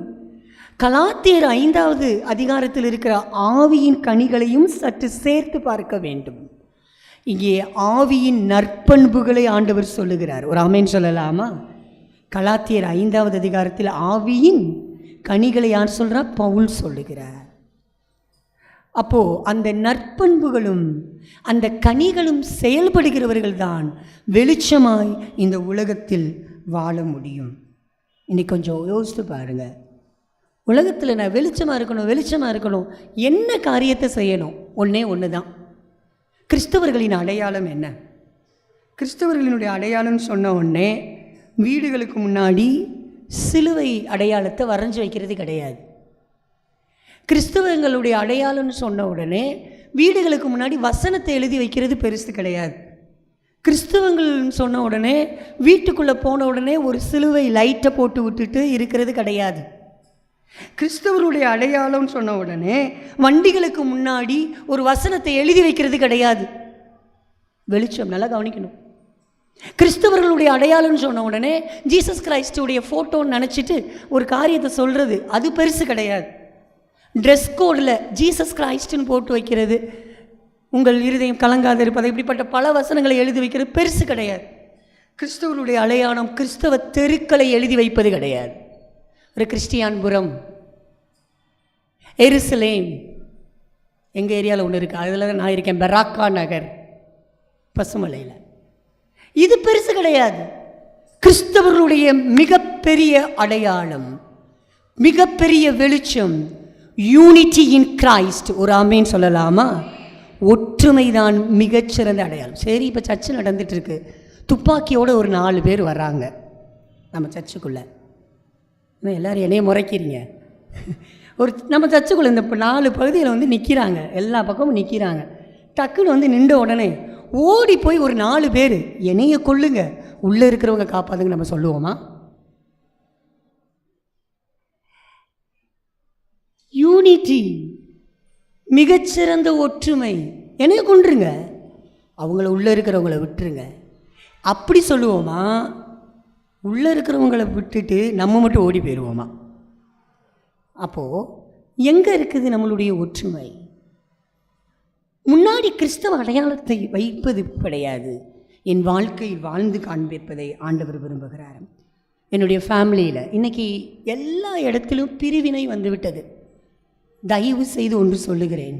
கலாத்தியர் 5வது அதிகாரத்தில் இருக்கிற ஆவியின் கனிகளையும் சற்று சேர்த்து பார்க்க வேண்டும். இங்கே ஆவியின் நற்பண்புகளை ஆண்டவர் சொல்லுகிறார். ஒரு ஆமேன் சொல்லலாமா? கலாத்தியர் 5வது அதிகாரத்தில் ஆவியின் கனிகளை யார் சொல்கிறா? பவுல் சொல்லுகிறார். அப்போது அந்த நற்பண்புகளும் அந்த கனிகளும் செயல்படுகிறவர்கள் தான் வெளிச்சமாய் இந்த உலகத்தில் வாழ முடியும். இன்னைக்கு கொஞ்சம் யோசித்து பாருங்கள். உலகத்தில் நான் வெளிச்சமாக இருக்கணும், என்ன காரியத்தை செய்யணும்? ஒன்று தான். கிறிஸ்தவர்களின் அடையாளம் என்ன? கிறிஸ்தவர்களினுடைய அடையாளம் சொன்ன உடனே வீடுகளுக்கு முன்னாடி சிலுவை அடையாளத்தை வரைஞ்சி வைக்கிறது கிடையாது. கிறிஸ்தவங்களுடைய அடையாளம்னு சொன்ன உடனே வீடுகளுக்கு முன்னாடி வசனத்தை எழுதி வைக்கிறது பெருசு கிடையாது. கிறிஸ்தவங்கள் சொன்ன உடனே வீட்டுக்குள்ளே போன உடனே ஒரு சிலுவை லைட்டை போட்டு விட்டுட்டு இருக்கிறது கிடையாது. கிறிஸ்தவருடைய அடையாளம் சொன்ன உடனே வண்டிகளுக்கு முன்னாடி ஒரு வசனத்தை எழுதி வைக்கிறது கிடையாது. வெளிச்சம், நல்லா கவனிக்கணும். கிறிஸ்தவர்களுடைய அடையாளம்னு சொன்ன உடனே ஜீசஸ் கிரைஸ்டுடைய ஃபோட்டோன்னு நினச்சிட்டு ஒரு காரியத்தை சொல்கிறது அது பெருசு கிடையாது. ட்ரெஸ் கோடில் ஜீசஸ் கிரைஸ்டுன்னு போட்டு வைக்கிறது, உங்கள் இருதயம் கலங்காது இருப்பது, இப்படிப்பட்ட பல வசனங்களை எழுதி வைக்கிறது பெருசு கிடையாது. கிறிஸ்தவருடைய அடையாளம் கிறிஸ்தவ தெருக்களை எழுதி வைப்பது கிடையாது. ஒரு கிறிஸ்டியான்புரம், எருசலேம், எங்கள் ஏரியாவில் ஒன்று இருக்குது, அதில் தான் நான் இருக்கேன், பெராக்கா நகர் பசுமலையில். இது பெருசு கிடையாது. கிறிஸ்தவர்களுடைய மிகப்பெரிய அடையாளம், மிகப்பெரிய வெளிச்சம் யூனிட்டி இன் கிரைஸ்ட். ஒரு ஆமேன்னு சொல்லலாமா? ஒற்றுமை தான் மிகச்சிறந்த அடையாளம். சரி, இப்போ சர்ச்சு நடந்துட்டு இருக்கு, துப்பாக்கியோட ஒரு 4 பேர் வர்றாங்க நம்ம சர்ச்சுக்குள்ளே. எல்லோரும் என்னையே முறைக்கிறீங்க. நம்ம சர்ச்சுக்குள்ளே இந்த 4 பகுதியில் வந்து நிற்கிறாங்க, எல்லா பக்கமும் நிற்கிறாங்க. டக்குன்னு வந்து நின்ற உடனே ஓடி போய் ஒரு 4 பேர் என்னைய கொல்லுங்க, உள்ளே இருக்கிறவங்க காப்பாதுங்க நம்ம சொல்லுவோமா? யூனிட்டி, மிகச்சிறந்த ஒற்றுமை, என்னைய கொன்றுங்க, அவங்கள உள்ளே இருக்கிறவங்கள விட்டுருங்க, அப்படி சொல்லுவோமா? உள்ளே இருக்கிறவங்களை விட்டுட்டு நம்ம மட்டும் ஓடி போயிடுவோமா? அப்போது எங்கே இருக்குது நம்மளுடைய ஒற்றுமை? முன்னாடி கிறிஸ்தவ அடையாளத்தை வைப்பது கிடையாது, என் வாழ்க்கையில் வாழ்ந்து காண்பிப்பதை ஆண்டவர் விரும்புகிறார். என்னுடைய ஃபேமிலியில் இன்றைக்கி எல்லா இடத்திலும் பிரிவினை வந்துவிட்டது. தயவு செய்து ஒன்று சொல்லுகிறேன்,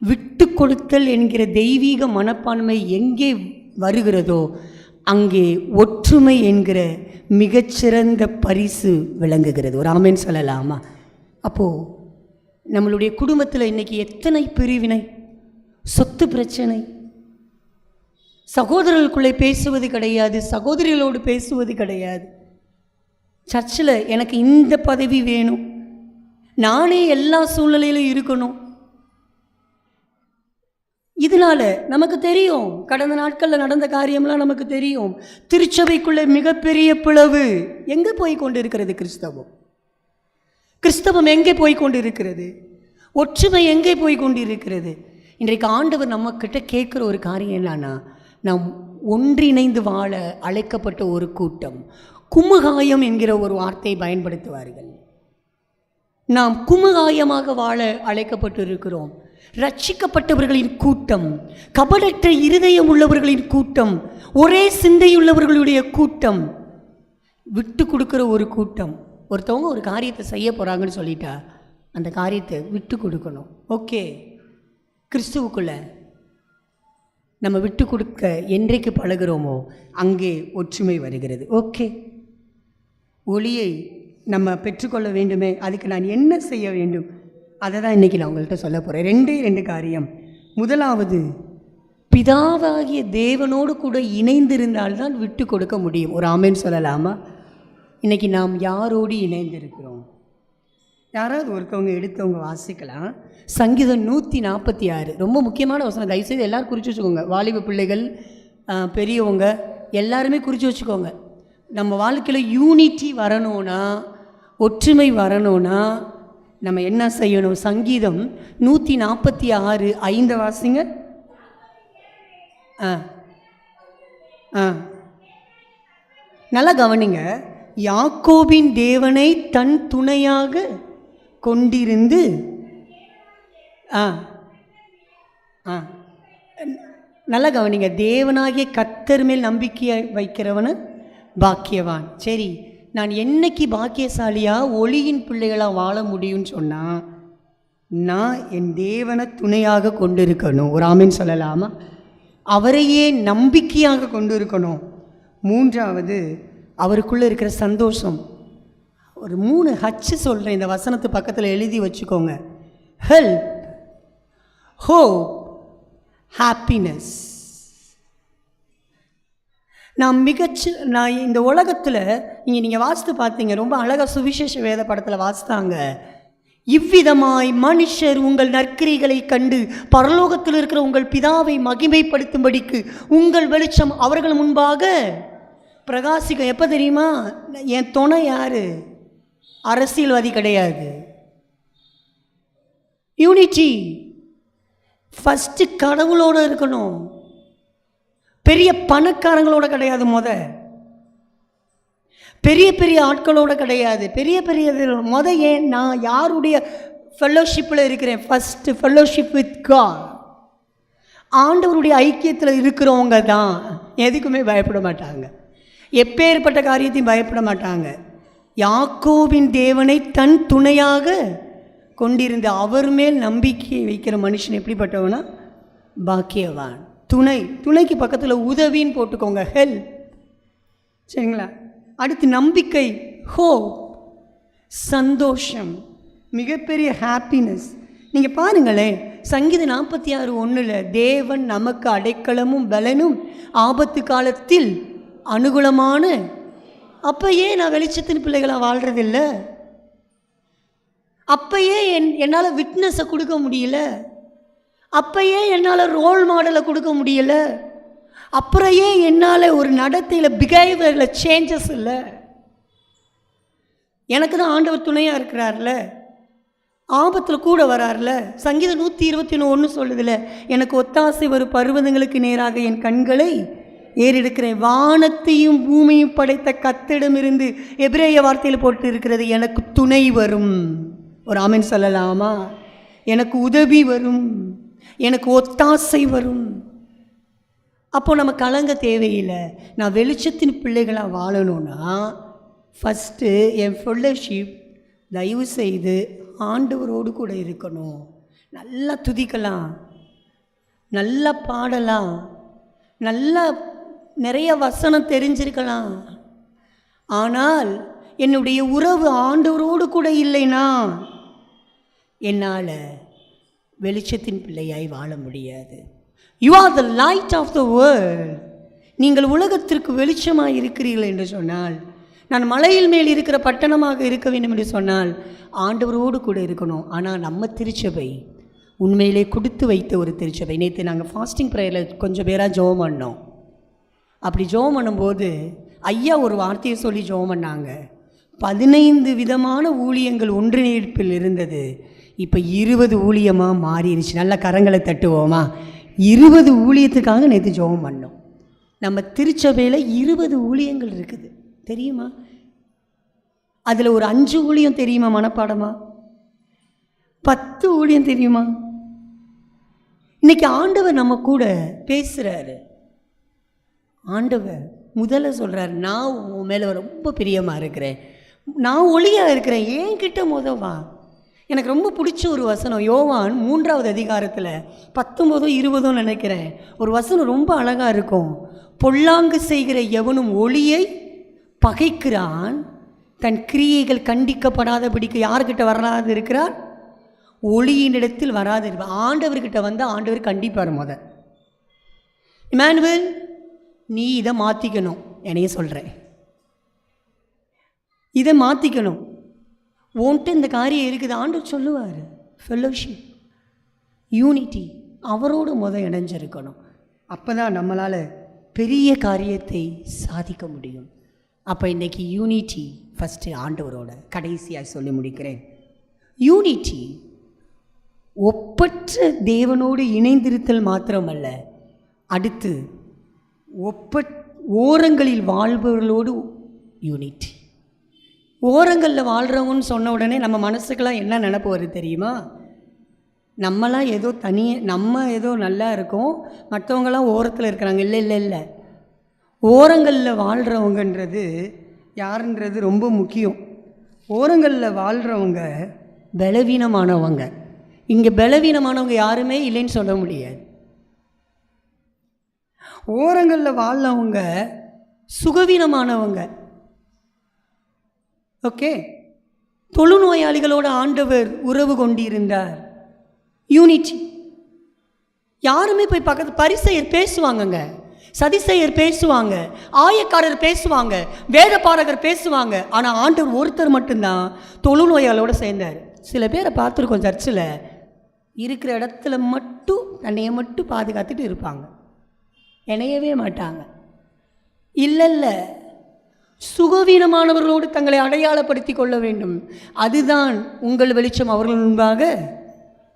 விட்டு கொடுத்தல் என்கிற தெய்வீக மனப்பான்மை எங்கே வருகிறதோ அங்கே ஒற்றுமை என்கிற மிகச்சிறந்த பரிசு விளங்குகிறது. ஒரு ஆமேன் சொல்லலாமா? அப்போது நம்மளுடைய குடும்பத்தில் இன்றைக்கி எத்தனை பிரிவினை, சொத்து பிரச்சனை, சகோதரர்களுக்குள்ளே பேசுவது கிடையாது, சகோதரிகளோடு பேசுவது கிடையாது. சர்ச்சில் எனக்கு இந்த பதவி வேணும், நானே எல்லா சூழ்நிலையிலும் இருக்கணும். இதனால் நமக்கு தெரியும், கடந்த நாட்களில் நடந்த காரியம்லாம் நமக்கு தெரியும். திருச்சபைக்குள்ளே மிகப்பெரிய பிளவு எங்கே போய் கொண்டு இருக்கிறது? கிறிஸ்தவம் எங்கே போய் கொண்டு இருக்கிறது? ஒற்றுமை எங்கே போய் கொண்டு இருக்கிறது? இன்றைக்கு ஆண்டவர் நம்மக்கிட்ட கேட்குற ஒரு காரியம் என்னன்னா, நாம் ஒன்றிணைந்து வாழ அழைக்கப்பட்ட ஒரு கூட்டம். குமுகாயம் என்கிற ஒரு வார்த்தையை பயன்படுத்துவார்கள். நாம் குமுகாயமாக வாழ அழைக்கப்பட்டு இருக்கிறோம். ரட்சிக்கப்பட்டவர்களின் கூட்டம், கபடற்ற இருதயம் உள்ளவர்களின் கூட்டம், ஒரே சிந்தையுள்ளவர்களுடைய கூட்டம், விட்டு கொடுக்குற ஒரு கூட்டம். ஒருத்தவங்க ஒரு காரியத்தை செய்ய போகிறாங்கன்னு சொல்லிட்டா அந்த காரியத்தை விட்டு கொடுக்கணும். ஓகே, கிறிஸ்துவுக்குள்ள நம்ம விட்டு கொடுக்க என்றைக்கு பழகிறோமோ அங்கே ஒற்றுமை வருகிறது. ஓகே, ஒளியை நம்ம பெற்றுக்கொள்ள வேண்டுமே, அதுக்கு நான் என்ன செய்ய வேண்டும், அதை தான் இன்றைக்கி நான் உங்கள்கிட்ட சொல்ல போகிறேன். ரெண்டு காரியம். முதலாவது, பிதாவாகிய தேவனோடு கூட இணைந்திருந்தால்தான் விட்டு கொடுக்க முடியும். ஒரு ஆமென் சொல்லலாமா? இன்றைக்கி நாம் யாரோடு இணைந்திருக்கிறோம்? யாராவது ஒருத்தவங்க எடுத்தவங்க வாசிக்கலாம். சங்கீதம் 146, ரொம்ப முக்கியமான வசனம். தயவுசெய்து எல்லோரும் குறித்து வச்சுக்கோங்க. வாலிப பிள்ளைகள், பெரியவங்க எல்லாருமே குறித்து வச்சுக்கோங்க. நம்ம வாழ்க்கையில் யூனிட்டி வரணும்னா, ஒற்றுமை வரணும்னா நம்ம என்ன செய்யணும்? சங்கீதம் 146 5 வாசிங்க. நல்லா கவனிங்க. யாக்கோபின் தேவனை தன் துணையாக கொண்டிருந்து நல்லா கவனிங்க. தேவனாகிய கர்த்தர் மேல் நம்பிக்கையை வைக்கிறவனை பாக்கியவான். சரி, நான் என்னைக்கு பாக்கியசாலியாக ஒளியின் பிள்ளைகளாக வாழ முடியும்னு சொன்னால், நான் என் தேவனை துணையாக கொண்டு இருக்கணும். ஒரு ஆமென் சொல்லலாமா? அவரையே நம்பிக்கையாக கொண்டு இருக்கணும். மூன்றாவது, அவருக்குள்ளே இருக்கிற சந்தோஷம். ஒரு 3 ஹச் சொல்கிறேன், இந்த வசனத்து பக்கத்தில் எழுதி வச்சுக்கோங்க. Help, hope, happiness. நான் இந்த உலகத்தில் நீங்கள் வாசித்து பார்த்தீங்க, ரொம்ப அழகாக சுவிசேஷ வேத படத்தில் வாசித்தாங்க. இவ்விதமாய் மனுஷர் உங்கள் நற்கிரிகளை கண்டு பரலோகத்தில் இருக்கிற உங்கள் பிதாவை மகிமைப்படுத்தும்படிக்கு உங்கள் வெளிச்சம் அவர்கள் முன்பாக பிரகாசிக்க. எப்போ தெரியுமா? என் துணை யார்? அரசியல்வாதி கிடையாது. யூனிட்டி ஃபஸ்ட்டு கடவுளோடு இருக்கணும். பெரிய பணக்காரங்களோட கிடையாது, பெரிய பெரிய ஆட்களோட கிடையாது, ஏன் நான் யாருடைய ஃபெல்லோஷிப்பில் இருக்கிறேன்? First fellowship with God. ஆண்டவருடைய ஐக்கியத்தில் இருக்கிறவங்க தான் எதுக்குமே பயப்பட மாட்டாங்க, எப்பேற்பட்ட காரியத்தையும் பயப்பட மாட்டாங்க. யாக்கோபின் தேவனை தன் துணையாக கொண்டிருந்த அவர் மேல் நம்பிக்கையை வைக்கிற மனுஷன் எப்படிப்பட்டவனா? பாக்கியவான். துணைக்கு பக்கத்தில் உதவின்னு போட்டுக்கோங்க, ஹெல்ப். சரிங்களா? அடுத்து நம்பிக்கை, ஹோப், சந்தோஷம், மிகப்பெரிய ஹாப்பினஸ். நீங்கள் பாருங்களேன், சங்கீதம் 46:1 தேவன் நமக்கு அடைக்கலமும் பலனும் ஆபத்து காலத்தில் அனுகூலமான. அப்பயே நான் வெளிச்சத்தின் பிள்ளைகளாக வாழ்கிறதில்ல, அப்பயே என்னால் விட்னஸை கொடுக்க முடியல, அப்பயே என்னால் ரோல் மாடலை கொடுக்க முடியல, அப்புறையே என்னால் ஒரு நடத்தையில் பிஹேவியரில் சேஞ்சஸ் இல்லை. எனக்கு தான் ஆண்டவர் துணையாக இருக்கிறார்ல, ஆபத்தில் கூட வரார்ல. சங்கீதம் 121:1 சொல்லுதில்ல, எனக்கு ஒத்தாசை வரும் பர்வதங்களுக்கு நேராக என் கண்களை ஏறெடுக்கிறேன். வானத்தையும் பூமியும் படைத்த கர்த்தரிடமிருந்து எபிரேய வார்த்தையில் போட்டு இருக்கிறது, எனக்கு துணை வரும். ஒரு ஆமென் சொல்லலாமா? எனக்கு உதவி வரும், எனக்கு ஒத்தாசை வரும். அப்போ நம்ம கலங்க தேவையில்லை. நான் வெளிச்சத்தின் பிள்ளைகளாக வாழணும்னா ஃபஸ்ட்டு என் ஃபெல்லோஷிப் தயவு செய்து ஆண்டவரோடு கூட இருக்கணும். நல்லா துதிக்கலாம், நல்லா பாடலாம், நல்லா நிறைய வசனம் தெரிஞ்சிருக்கலாம். ஆனால் என்னுடைய உறவு ஆண்டவரோடு கூட இல்லைனா என்னால் வெளிச்சத்தின் பிள்ளையாய் வாழ முடியாது. You are the light of the world. நீங்கள் உலகத்திற்கு வெளிச்சமாக இருக்கிறீர்கள் என்று சொன்னால், நான் மலையில் மேல் இருக்கிற பட்டணமாக இருக்க வேண்டும் என்று சொன்னால் ஆண்டவரோடு கூட இருக்கணும். ஆனால் நம்ம திருச்சபை உண்மையிலே கொடுத்து வைத்த ஒரு திருச்சபை. நேற்று நாங்கள் ஃபாஸ்டிங் ப்ரேயரில் கொஞ்சம் பேராக ஜெபம் பண்ணோம். அப்படி ஜெபம் பண்ணும்போது ஐயா ஒரு வார்த்தையை சொல்லி ஜெபம் பண்ணாங்க. 15 விதமான ஊழியங்கள் ஒன்றிணைப்பில் இருந்தது, இப்போ 20 ஊழியமாக மாறிடுச்சு. நல்ல கரங்களை தட்டுவோமா? 20 ஊழியத்துக்காக நேற்று ஜெபம் பண்ணோம். நம்ம திருச்சபையில் 20 ஊழியங்கள் இருக்குது தெரியுமா? அதில் ஒரு 5 ஊழியம் தெரியுமா மனப்பாடமா? 10 ஊழியம் தெரியுமா? இன்னைக்கு ஆண்டவர் நம்ம கூட பேசுகிறாரு. ஆண்டவர் முதல்ல சொல்கிறார், நான் உன் மேலே ரொம்ப பிரியமாக இருக்கிறேன், நான் ஒளியாக இருக்கிறேன், என்கிட்ட வா. எனக்கு ரொம்ப பிடிச்ச ஒரு வசனம் யோவான் 3வது அதிகாரத்தில் 19 20 நினைக்கிறேன். ஒரு வசனம் ரொம்ப அழகாக இருக்கும். பொல்லாங்கு செய்கிற எவனும் ஒளியை பகைக்கிறான், தன் கிரியைகள் கண்டிக்கப்படாதபடிக்கு யார்கிட்ட வராது இருக்கிறார்? ஒளியினிடத்தில் வராது இருப்பார். ஆண்டவர்கிட்ட வந்து ஆண்டவர் கண்டிப்பார். இமானுவேல், நீ இதை மாற்றிக்கணும், என்னைய சொல்கிறேன், இதை மாற்றிக்கணும், உன்ட்டு இந்த காரியம் இருக்குது. ஆண்டவர் சொல்லுவார். ஃபெல்லோஷிப், யூனிட்டி, அவரோடு இணைஞ்சிருக்கணும். அப்போ தான் நம்மளால் பெரிய காரியத்தை சாதிக்க முடியும். அப்போ இன்றைக்கி யூனிட்டி ஃபஸ்ட்டு ஆண்டவரோட. கடைசியாக சொல்லி முடிக்கிறேன். யூனிட்டி ஒப்பற்ற தேவனோடு இணைந்திருத்தல் மாத்திரமல்ல, அடுத்து ஓரங்களில் வாழ்பவர்களோடு யூனிட்டி. ஓரங்களில் வாழ்கிறவங்கன்னு சொன்ன உடனே நம்ம மனசுக்கெல்லாம் என்ன நினப்பு வருது தெரியுமா? நம்மளாம் ஏதோ நம்ம ஏதோ நல்லா இருக்கோம், மற்றவங்களாம் ஓரத்தில் இருக்கிறாங்க. இல்லை இல்லை இல்லை, ஓரங்களில் வாழ்கிறவங்கன்றது யாருன்றது ரொம்ப முக்கியம். ஓரங்களில் வாழ்கிறவங்க பலவீனமானவங்க. இங்கே பலவீனமானவங்க யாருமே இல்லைன்னு சொல்ல முடியாது. ஓரங்களில் வாழ்றவங்க சுகவீனமானவங்க. ஓகே, தொழுநோயாளிகளோட ஆண்டவர் உறவு கொண்டிருந்தார். யூனிட்டி. யாருமே போய் பக்கத்து பரிசேயர் பேசுவாங்கங்க, சதிசேயர் பேசுவாங்க, ஆயக்காரர் பேசுவாங்க, வேதபாரகர் பேசுவாங்க. ஆனால் ஆண்டவர் ஒருத்தர் மட்டும்தான் தொழுநோயாளோடு சேர்ந்தார். சில பேரை பார்த்துருக்கோம், சர்ச்சில் இருக்கிற இடத்துல மட்டும் தன்னையை மட்டும் பாதுகாத்துட்டு இருப்பாங்க, இணையவே மாட்டாங்க. இல்லை இல்லை, சுகவீனமானவர்களோடு தங்களை அடையாளப்படுத்தி கொள்ள வேண்டும். அதுதான் உங்கள் வெளிச்சம் அவர்கள் முன்பாக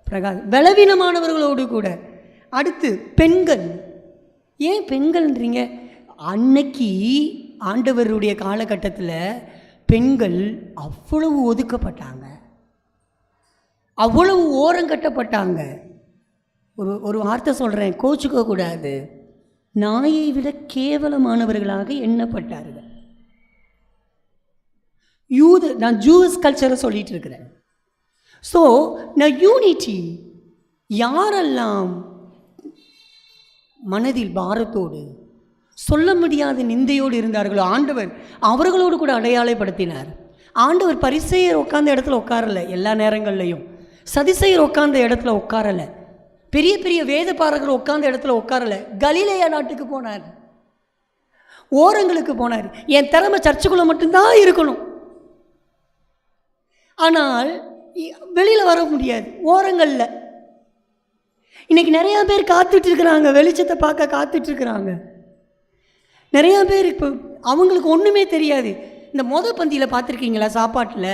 பிரகாசம். பலவீனமானவர்களோடு கூட. அடுத்து பெண்கள். ஏன் பெண்கள்ன்றீங்க? அன்னைக்கு ஆண்டவருடைய காலகட்டத்தில் பெண்கள் அவ்வளவு ஒதுக்கப்பட்டாங்க, அவ்வளவு ஓரங்கட்டப்பட்டாங்க. ஒரு வார்த்தை சொல்கிறேன், கோச்சுக்க கூடாது, நாயை விட கேவலமானவர்களாக எண்ணப்பட்டார்கள். நான் ஜூஸ் கல்ச்சரை சொல்லிட்டு இருக்கிறேன். ஸோ நான் யூனிட்டி, யாரெல்லாம் மனதில் பாரத்தோடு சொல்ல முடியாத நிந்தையோடு இருந்தார்களோ ஆண்டவர் அவர்களோடு கூட அடையாளப்படுத்தினார். ஆண்டவர் பரிசேயர் உட்கார்ந்த இடத்துல உட்காரலை, எல்லா நேரங்கள்லையும் சதிசேயர் உட்கார்ந்த இடத்துல உட்காரலை, பெரிய பெரிய வேதபாரகர் உட்கார்ந்த இடத்துல உட்காரலை. கலிலேயா நாட்டுக்கு போனார், ஓரங்களுக்கு போனார். என் திறமை சர்ச்சுக்குள்ளே மட்டும்தான் இருக்கணும், ஆனால் வெளியில் வர முடியாது, ஓரங்களில். இன்றைக்கி நிறையா பேர் காத்துட்ருக்குறாங்க, வெளிச்சத்தை பார்க்க காத்துட்ருக்குறாங்க. நிறையா பேர் இப்போ அவங்களுக்கு ஒன்றுமே தெரியாது. இந்த பந்தியில் பார்த்துருக்கீங்களா? சாப்பாட்டில்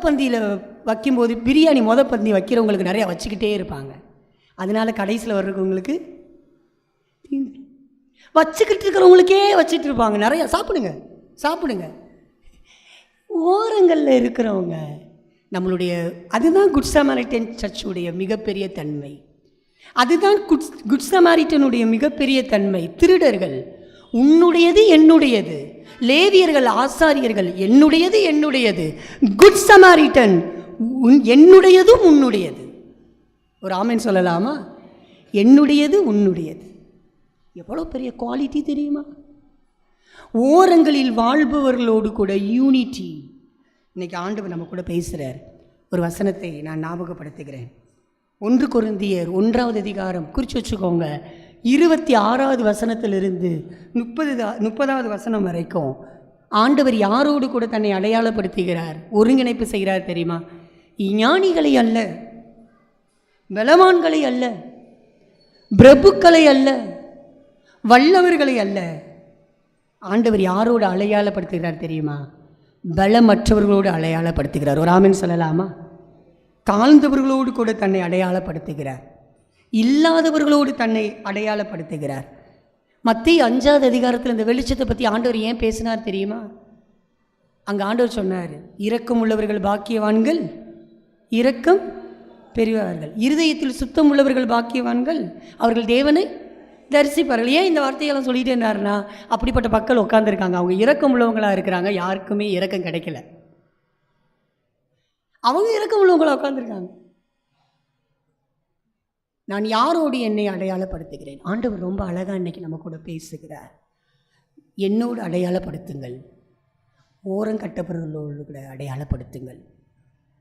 பந்தியில் வைக்கும்போது பிரியாணி பந்தி வைக்கிறவங்களுக்கு நிறையா வச்சுக்கிட்டே இருப்பாங்க. அதனால் கடைசியில் வர்றவங்களுக்கு வச்சுக்கிட்டு இருக்கிறவங்களுக்கே வச்சுட்டு இருப்பாங்க. நிறையா சாப்பிடுங்க சாப்பிடுங்க. ஓரங்களில் இருக்கிறவங்க நம்மளுடைய, அதுதான் குட் சமாரிட்டன் சர்ச்சுடைய மிகப்பெரிய தன்மை. அதுதான் குட் சமாரிட்டனுடைய மிகப்பெரிய தன்மை. திருடர்கள் உன்னுடையது என்னுடையது, லேவியர்கள் ஆசாரியர்கள் என்னுடையது என்னுடையது, குட் சமாரிட்டன் என்னுடையதும் உன்னுடையது. ஒரு ஆமென் சொல்லலாமா? என்னுடையது உன்னுடையது. எவ்வளோ பெரிய குவாலிட்டி தெரியுமா? ஓரங்களில் வாழ்பவர்களோடு கூட யூனிட்டி. இன்றைக்கி ஆண்டவர் நம்ம கூட பேசுகிறார். ஒரு வசனத்தை நான் ஞாபகப்படுத்துகிறேன். 1 கொரிந்தியர் 1வது அதிகாரம், குறித்து வச்சுக்கோங்க, 26வது வசனத்திலிருந்து 30வது வசனம் வரைக்கும் ஆண்டவர் யாரோடு கூட தன்னை அடையாளப்படுத்துகிறார், ஒருங்கிணைப்பு செய்கிறார் தெரியுமா? ஞானிகளை அல்ல, பலவான்களை அல்ல, பிரபுக்களை அல்ல, வல்லவர்களை அல்ல. ஆண்டவர் யாரோடு அடையாளப்படுத்துகிறார் தெரியுமா? பலமற்றவர்களோடு அடையாளப்படுத்துகிறார். ஒரு ஆமென் சொல்லலாமா? தாழ்ந்தவர்களோடு கூட தன்னை அடையாளப்படுத்துகிறார், இல்லாதவர்களோடு தன்னை அடையாளப்படுத்துகிறார். மத்தேயு 5வது அதிகாரத்தில் இந்த வெளிச்சத்தை பற்றி ஆண்டவர் ஏன் பேசினார் தெரியுமா? அங்கே ஆண்டவர் சொன்னார், இரக்கம் உள்ளவர்கள் பாக்கியவான்கள், இரக்கம் பெரியவர்கள். இருதயத்தில் சுத்தம் உள்ளவர்கள் பாக்கியவான்கள், அவர்கள் தேவனை தரிசிப்பார்கள். ஏன் இந்த வார்த்தையெல்லாம் சொல்லிட்டு இருந்தாருன்னா, அப்படிப்பட்ட மக்கள் உட்காந்துருக்காங்க, அவங்க இரக்கம் உள்ளவங்களாக இருக்கிறாங்க. யாருக்குமே இரக்கம் கிடைக்கல, அவங்க இரக்கம் உள்ளவங்களாக உட்காந்துருக்காங்க. நான் யாரோடு என்னை அடையாளப்படுத்துகிறேன்? ஆண்டவர் ரொம்ப அழகாக இன்னைக்கு நம்ம கூட பேசுகிறார். என்னோடு அடையாளப்படுத்துங்கள், ஓரங்கட்டப்பவர்களோடு கூட அடையாளப்படுத்துங்கள்.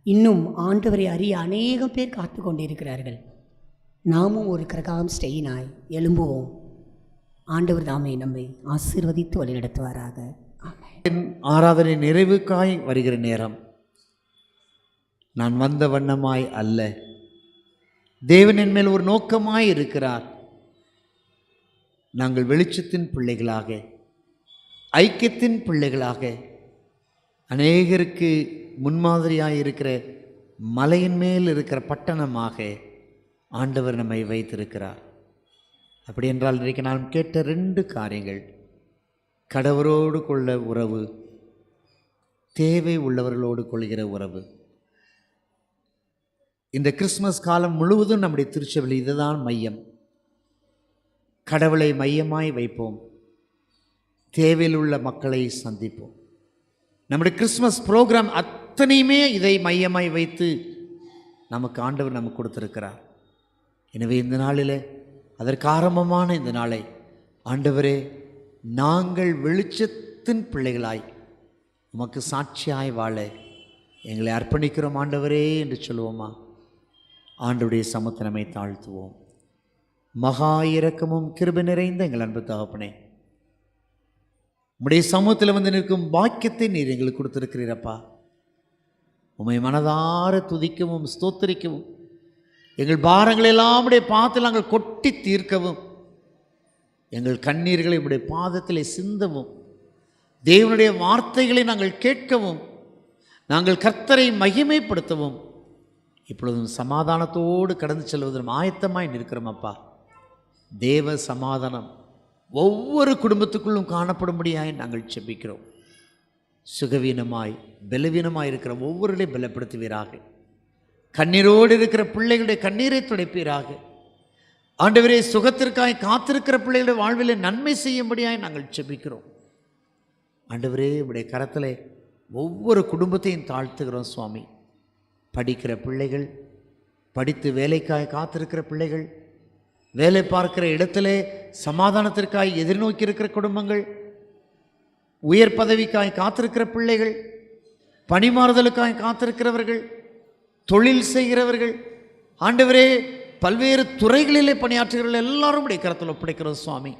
இன்னும் ஆண்டவரை அறிய அநேகம் பேர் காத்து கொண்டிருக்கிறார்கள். நாமும் ஒரு கிரகாம் ஸ்டெயினாய் எழும்புவோம். ஆண்டவர் தாமே நம்மை ஆசீர்வதித்து வழிநடத்துவாராக. ஆமென். ஆராதனை நிறைவுக்காய் வருகிற நேரம். நான் வந்த வண்ணமாய் அல்ல, தேவன் என் மேல் ஒரு நோக்கமாய் இருக்கிறார். நாங்கள் வெளிச்சத்தின் பிள்ளைகளாக, ஐக்கியத்தின் பிள்ளைகளாக, அநேகருக்கு முன்மாதிரியாக இருக்கிற மலையின் மேல் இருக்கிற பட்டணமாக ஆண்டவர் நம்மை வைத்திருக்கிறார். அப்படி என்றால் இன்றைக்கு நான் கேட்ட 2 காரியங்கள்: கடவுளோடு கொள்ள உறவு, தேவை உள்ளவர்களோடு கொள்கிற உறவு. இந்த கிறிஸ்மஸ் காலம் முழுவதும் நம்முடைய திருச்சபையில் இதுதான் மையம். கடவுளை மையமாய் வைப்போம், தேவையில் உள்ள மக்களை சந்திப்போம். நம்முடைய கிறிஸ்மஸ் ப்ரோக்ராம் அத்தனையுமே இதை மையமாய் வைத்து நமக்கு ஆண்டவர் நமக்கு கொடுத்திருக்கிறார். எனவே இந்த நாளில், அதற்கு ஆரம்பமான இந்த நாளை, ஆண்டவரே நாங்கள் வெளிச்சத்தின் பிள்ளைகளாய் உமக்கு சாட்சியாய் வாழ எங்களை அர்ப்பணிக்கிறோம் ஆண்டவரே என்று சொல்லுவோமா? ஆண்டவருடைய சமூகத்தை நம்மை தாழ்த்துவோம். மகா இரக்கமும் கிருபை நிறைந்த எங்கள் அன்பு தகப்பனே, உம்முடைய சமூகத்தில் வந்து நிற்கும் பாக்கியத்தை நீர் எங்களுக்கு கொடுத்திருக்கிறீரப்பா. உம்மை மனதார துதிக்கவும் ஸ்தோத்திரிக்கவும், எங்கள் பாரங்களெல்லாம் உடைய பாதத்தில் நாங்கள் கொட்டி தீர்க்கவும், எங்கள் கண்ணீர்களை உடைய பாதத்தில் சிந்தவும், தேவனுடைய வார்த்தைகளை நாங்கள் கேட்கவும், நாங்கள் கர்த்தரை மகிமைப்படுத்தவும் இப்பொழுதும் சமாதானத்தோடு கடந்து செல்வதும் ஆயத்தமாய் நிற்கிறோம் அப்பா. தேவ சமாதானம் ஒவ்வொரு குடும்பத்துக்குள்ளும் காணப்படும்படியாய் நாங்கள் செபிக்கிறோம். சுகவீனமாய் பலவீனமாய் இருக்கிற ஒவ்வொருவரையும் பலப்படுத்துவீராக. கண்ணீரோடு இருக்கிற பிள்ளைகளுடைய கண்ணீரை துடைப்பீராக. ஆண்டவரே, சுகத்திற்காய் காத்திருக்கிற பிள்ளைகளுடைய வாழ்வில் நன்மை செய்யும்படியாய் நாங்கள் செபிக்கிறோம். ஆண்டவரே, உடைய கரத்தில் ஒவ்வொரு குடும்பத்தையும் தாழ்த்துகிறோம் சுவாமி. படிக்கிற பிள்ளைகள், படித்து வேலைக்காய் காத்திருக்கிற பிள்ளைகள், வேலை பார்க்கிற இடத்திலே சமாதானத்திற்காய் எதிர்நோக்கி இருக்கிற குடும்பங்கள், உயர் பதவிக்காய் காத்திருக்கிற பிள்ளைகள், பணிமாறுதலுக்காய் காத்திருக்கிறவர்கள், தொழில் செய்கிறவர்கள், ஆண்டவரே பல்வேறு துறைகளிலே பணியாற்றுகிறவர்கள் எல்லாரும் உடைய கரத்தில் ஒப்படைக்கிறோம் சுவாமி.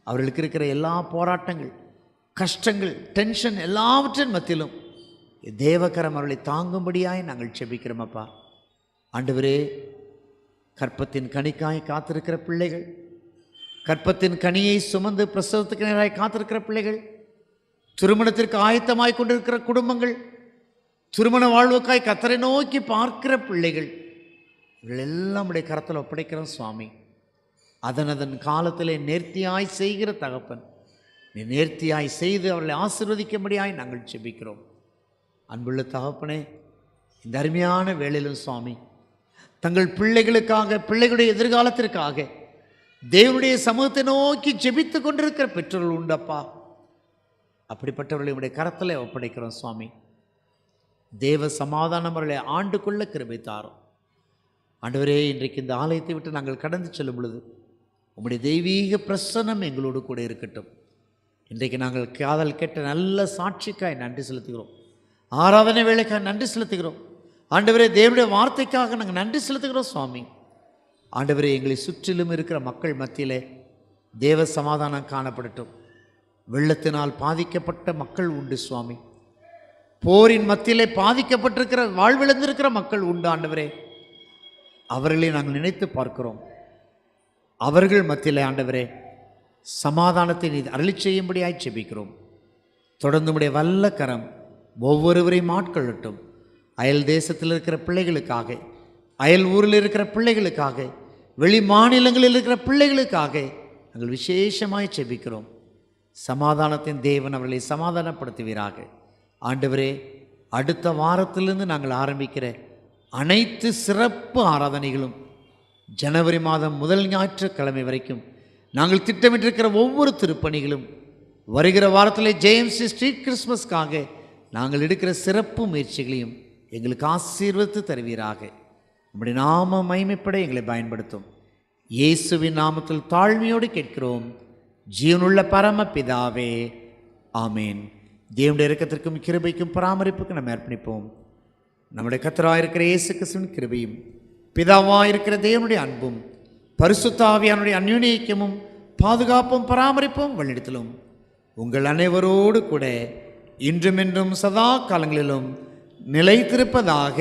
அவர்களுக்கு இருக்கிற எல்லா போராட்டங்கள், கஷ்டங்கள், டென்ஷன் எல்லாவற்றின் மத்தியிலும் தேவகரம் அவர்களை தாங்கும்படியாய் நாங்கள் செபிக்கிறோம் அப்பா. ஆண்டவரே, கற்பத்தின் கனிக்காய் காத்திருக்கிற பிள்ளைகள், கற்பத்தின் கனியை சுமந்து பிரசவத்துக்கு நேராய் காத்திருக்கிற பிள்ளைகள், திருமணத்திற்கு ஆயத்தமாய் கொண்டிருக்கிற குடும்பங்கள், திருமண வாழ்வுக்காய் கர்த்தரை நோக்கி பார்க்கிற பிள்ளைகள், இவர்கள் எல்லாம் உடைய கரத்தில் ஒப்படைக்கிறோம் சுவாமி. அதன் காலத்திலே நேர்த்தியாய் செய்கிற தகப்பன், நீ நேர்த்தியாய் செய்து அவர்களை ஆசீர்வதிக்கும்படியாய் நாங்கள் செபிக்கிறோம். அன்புள்ள தகப்பனே, இந்த அருமையான வேளையிலும் சுவாமி, தங்கள் பிள்ளைகளுக்காக, பிள்ளைகளுடைய எதிர்காலத்திற்காக தேவனுடைய சமூகத்தை நோக்கி ஜெபித்து கொண்டிருக்கிற பெற்றோர்கள் உண்டப்பா. அப்படிப்பட்டவர்களை உடைய கரத்தில் ஒப்படைக்கிறோம் சுவாமி. தேவ சமாதானம் அவர்களை ஆண்டு கொள்ள கிருபை தாரும். ஆண்டவரே, இன்றைக்கு இந்த ஆலயத்தை விட்டு நாங்கள் கடந்து செல்லும் பொழுது உம்முடைய தெய்வீக பிரசன்னம் எங்களோடு கூட இருக்கட்டும். இன்றைக்கு நாங்கள் காதல் கேட்ட நல்ல சாட்சிக்காய் நன்றி செலுத்துகிறோம். ஆராதனை வேலைக்காக நன்றி செலுத்துகிறோம். ஆண்டவரே, தேவனுடைய வார்த்தைக்காக நாங்கள் நன்றி செலுத்துகிறோம் சுவாமி. ஆண்டவரே, எங்களை சுற்றிலும் இருக்கிற மக்கள் மத்தியிலே தேவ சமாதானம் காணப்படட்டும். வெள்ளத்தினால் பாதிக்கப்பட்ட மக்கள் உண்டு சுவாமி. போரின் மத்தியிலே பாதிக்கப்பட்டிருக்கிற, வாழ்விழந்திருக்கிற மக்கள் உண்டு ஆண்டவரே. அவர்களை நாங்கள் நினைத்து பார்க்கிறோம். அவர்கள் மத்தியிலே ஆண்டவரே சமாதானத்தை நீ அருளி செய்யும்படியாய் செபிக்கிறோம். தொடர்ந்து உடைய வல்ல கரம் ஒவ்வொருவரையும் ஆட்கொள்ளட்டும். அயல் தேசத்தில் இருக்கிற பிள்ளைகளுக்காக, அயல் ஊரில் இருக்கிற பிள்ளைகளுக்காக, வெளி மாநிலங்களில் இருக்கிற பிள்ளைகளுக்காக நாங்கள் விசேஷமாய் செபிக்கிறோம். சமாதானத்தின் தேவன் அவர்களை சமாதானப்படுத்துவீராக. ஆண்டவரே, அடுத்த வாரத்திலிருந்து நாங்கள் ஆரம்பிக்கிற அனைத்து சிறப்பு ஆராதனைகளும் ஜனவரி மாதம் முதல் ஞாயிற்றுக்கிழமை வரைக்கும் நாங்கள் திட்டமிட்டிருக்கிற ஒவ்வொரு திருப்பணிகளும் வருகிற வாரத்தில் ஜேஎம்சி ஸ்ட்ரீட் கிறிஸ்மஸ்க்காக நாங்கள் எடுக்கிற சிறப்பு முயற்சிகளையும் எங்களுக்கு ஆசீர்வதித்து தருவீராக. நம்முடைய நாம மகிமைப்பட எங்களை பயன்படுத்தும். இயேசுவின் நாமத்தில் தாழ்மையோடு கேட்கிறோம் ஜீவனுள்ள பரம பிதாவே, ஆமேன். தேவனுடைய இரக்கத்திற்கும் கிருபைக்கும் பராமரிப்புக்கும் நம்ம அர்ப்பணிப்போம். நம்முடைய கர்த்தராக இருக்கிற இயேசு கிறிஸ்துவின் கிருபையும் பிதாவாக இருக்கிற தேவனுடைய அன்பும் பரிசுத்த ஆவியானுடைய அந்யோன்ய ஐக்கியமும் பாதுகாப்பும் பராமரிப்பும் வழிநடத்தலும் உங்கள் அனைவரோடு கூட இன்றும் என்றும் சதா காலங்களிலும் நிலைத்திருப்பதாக.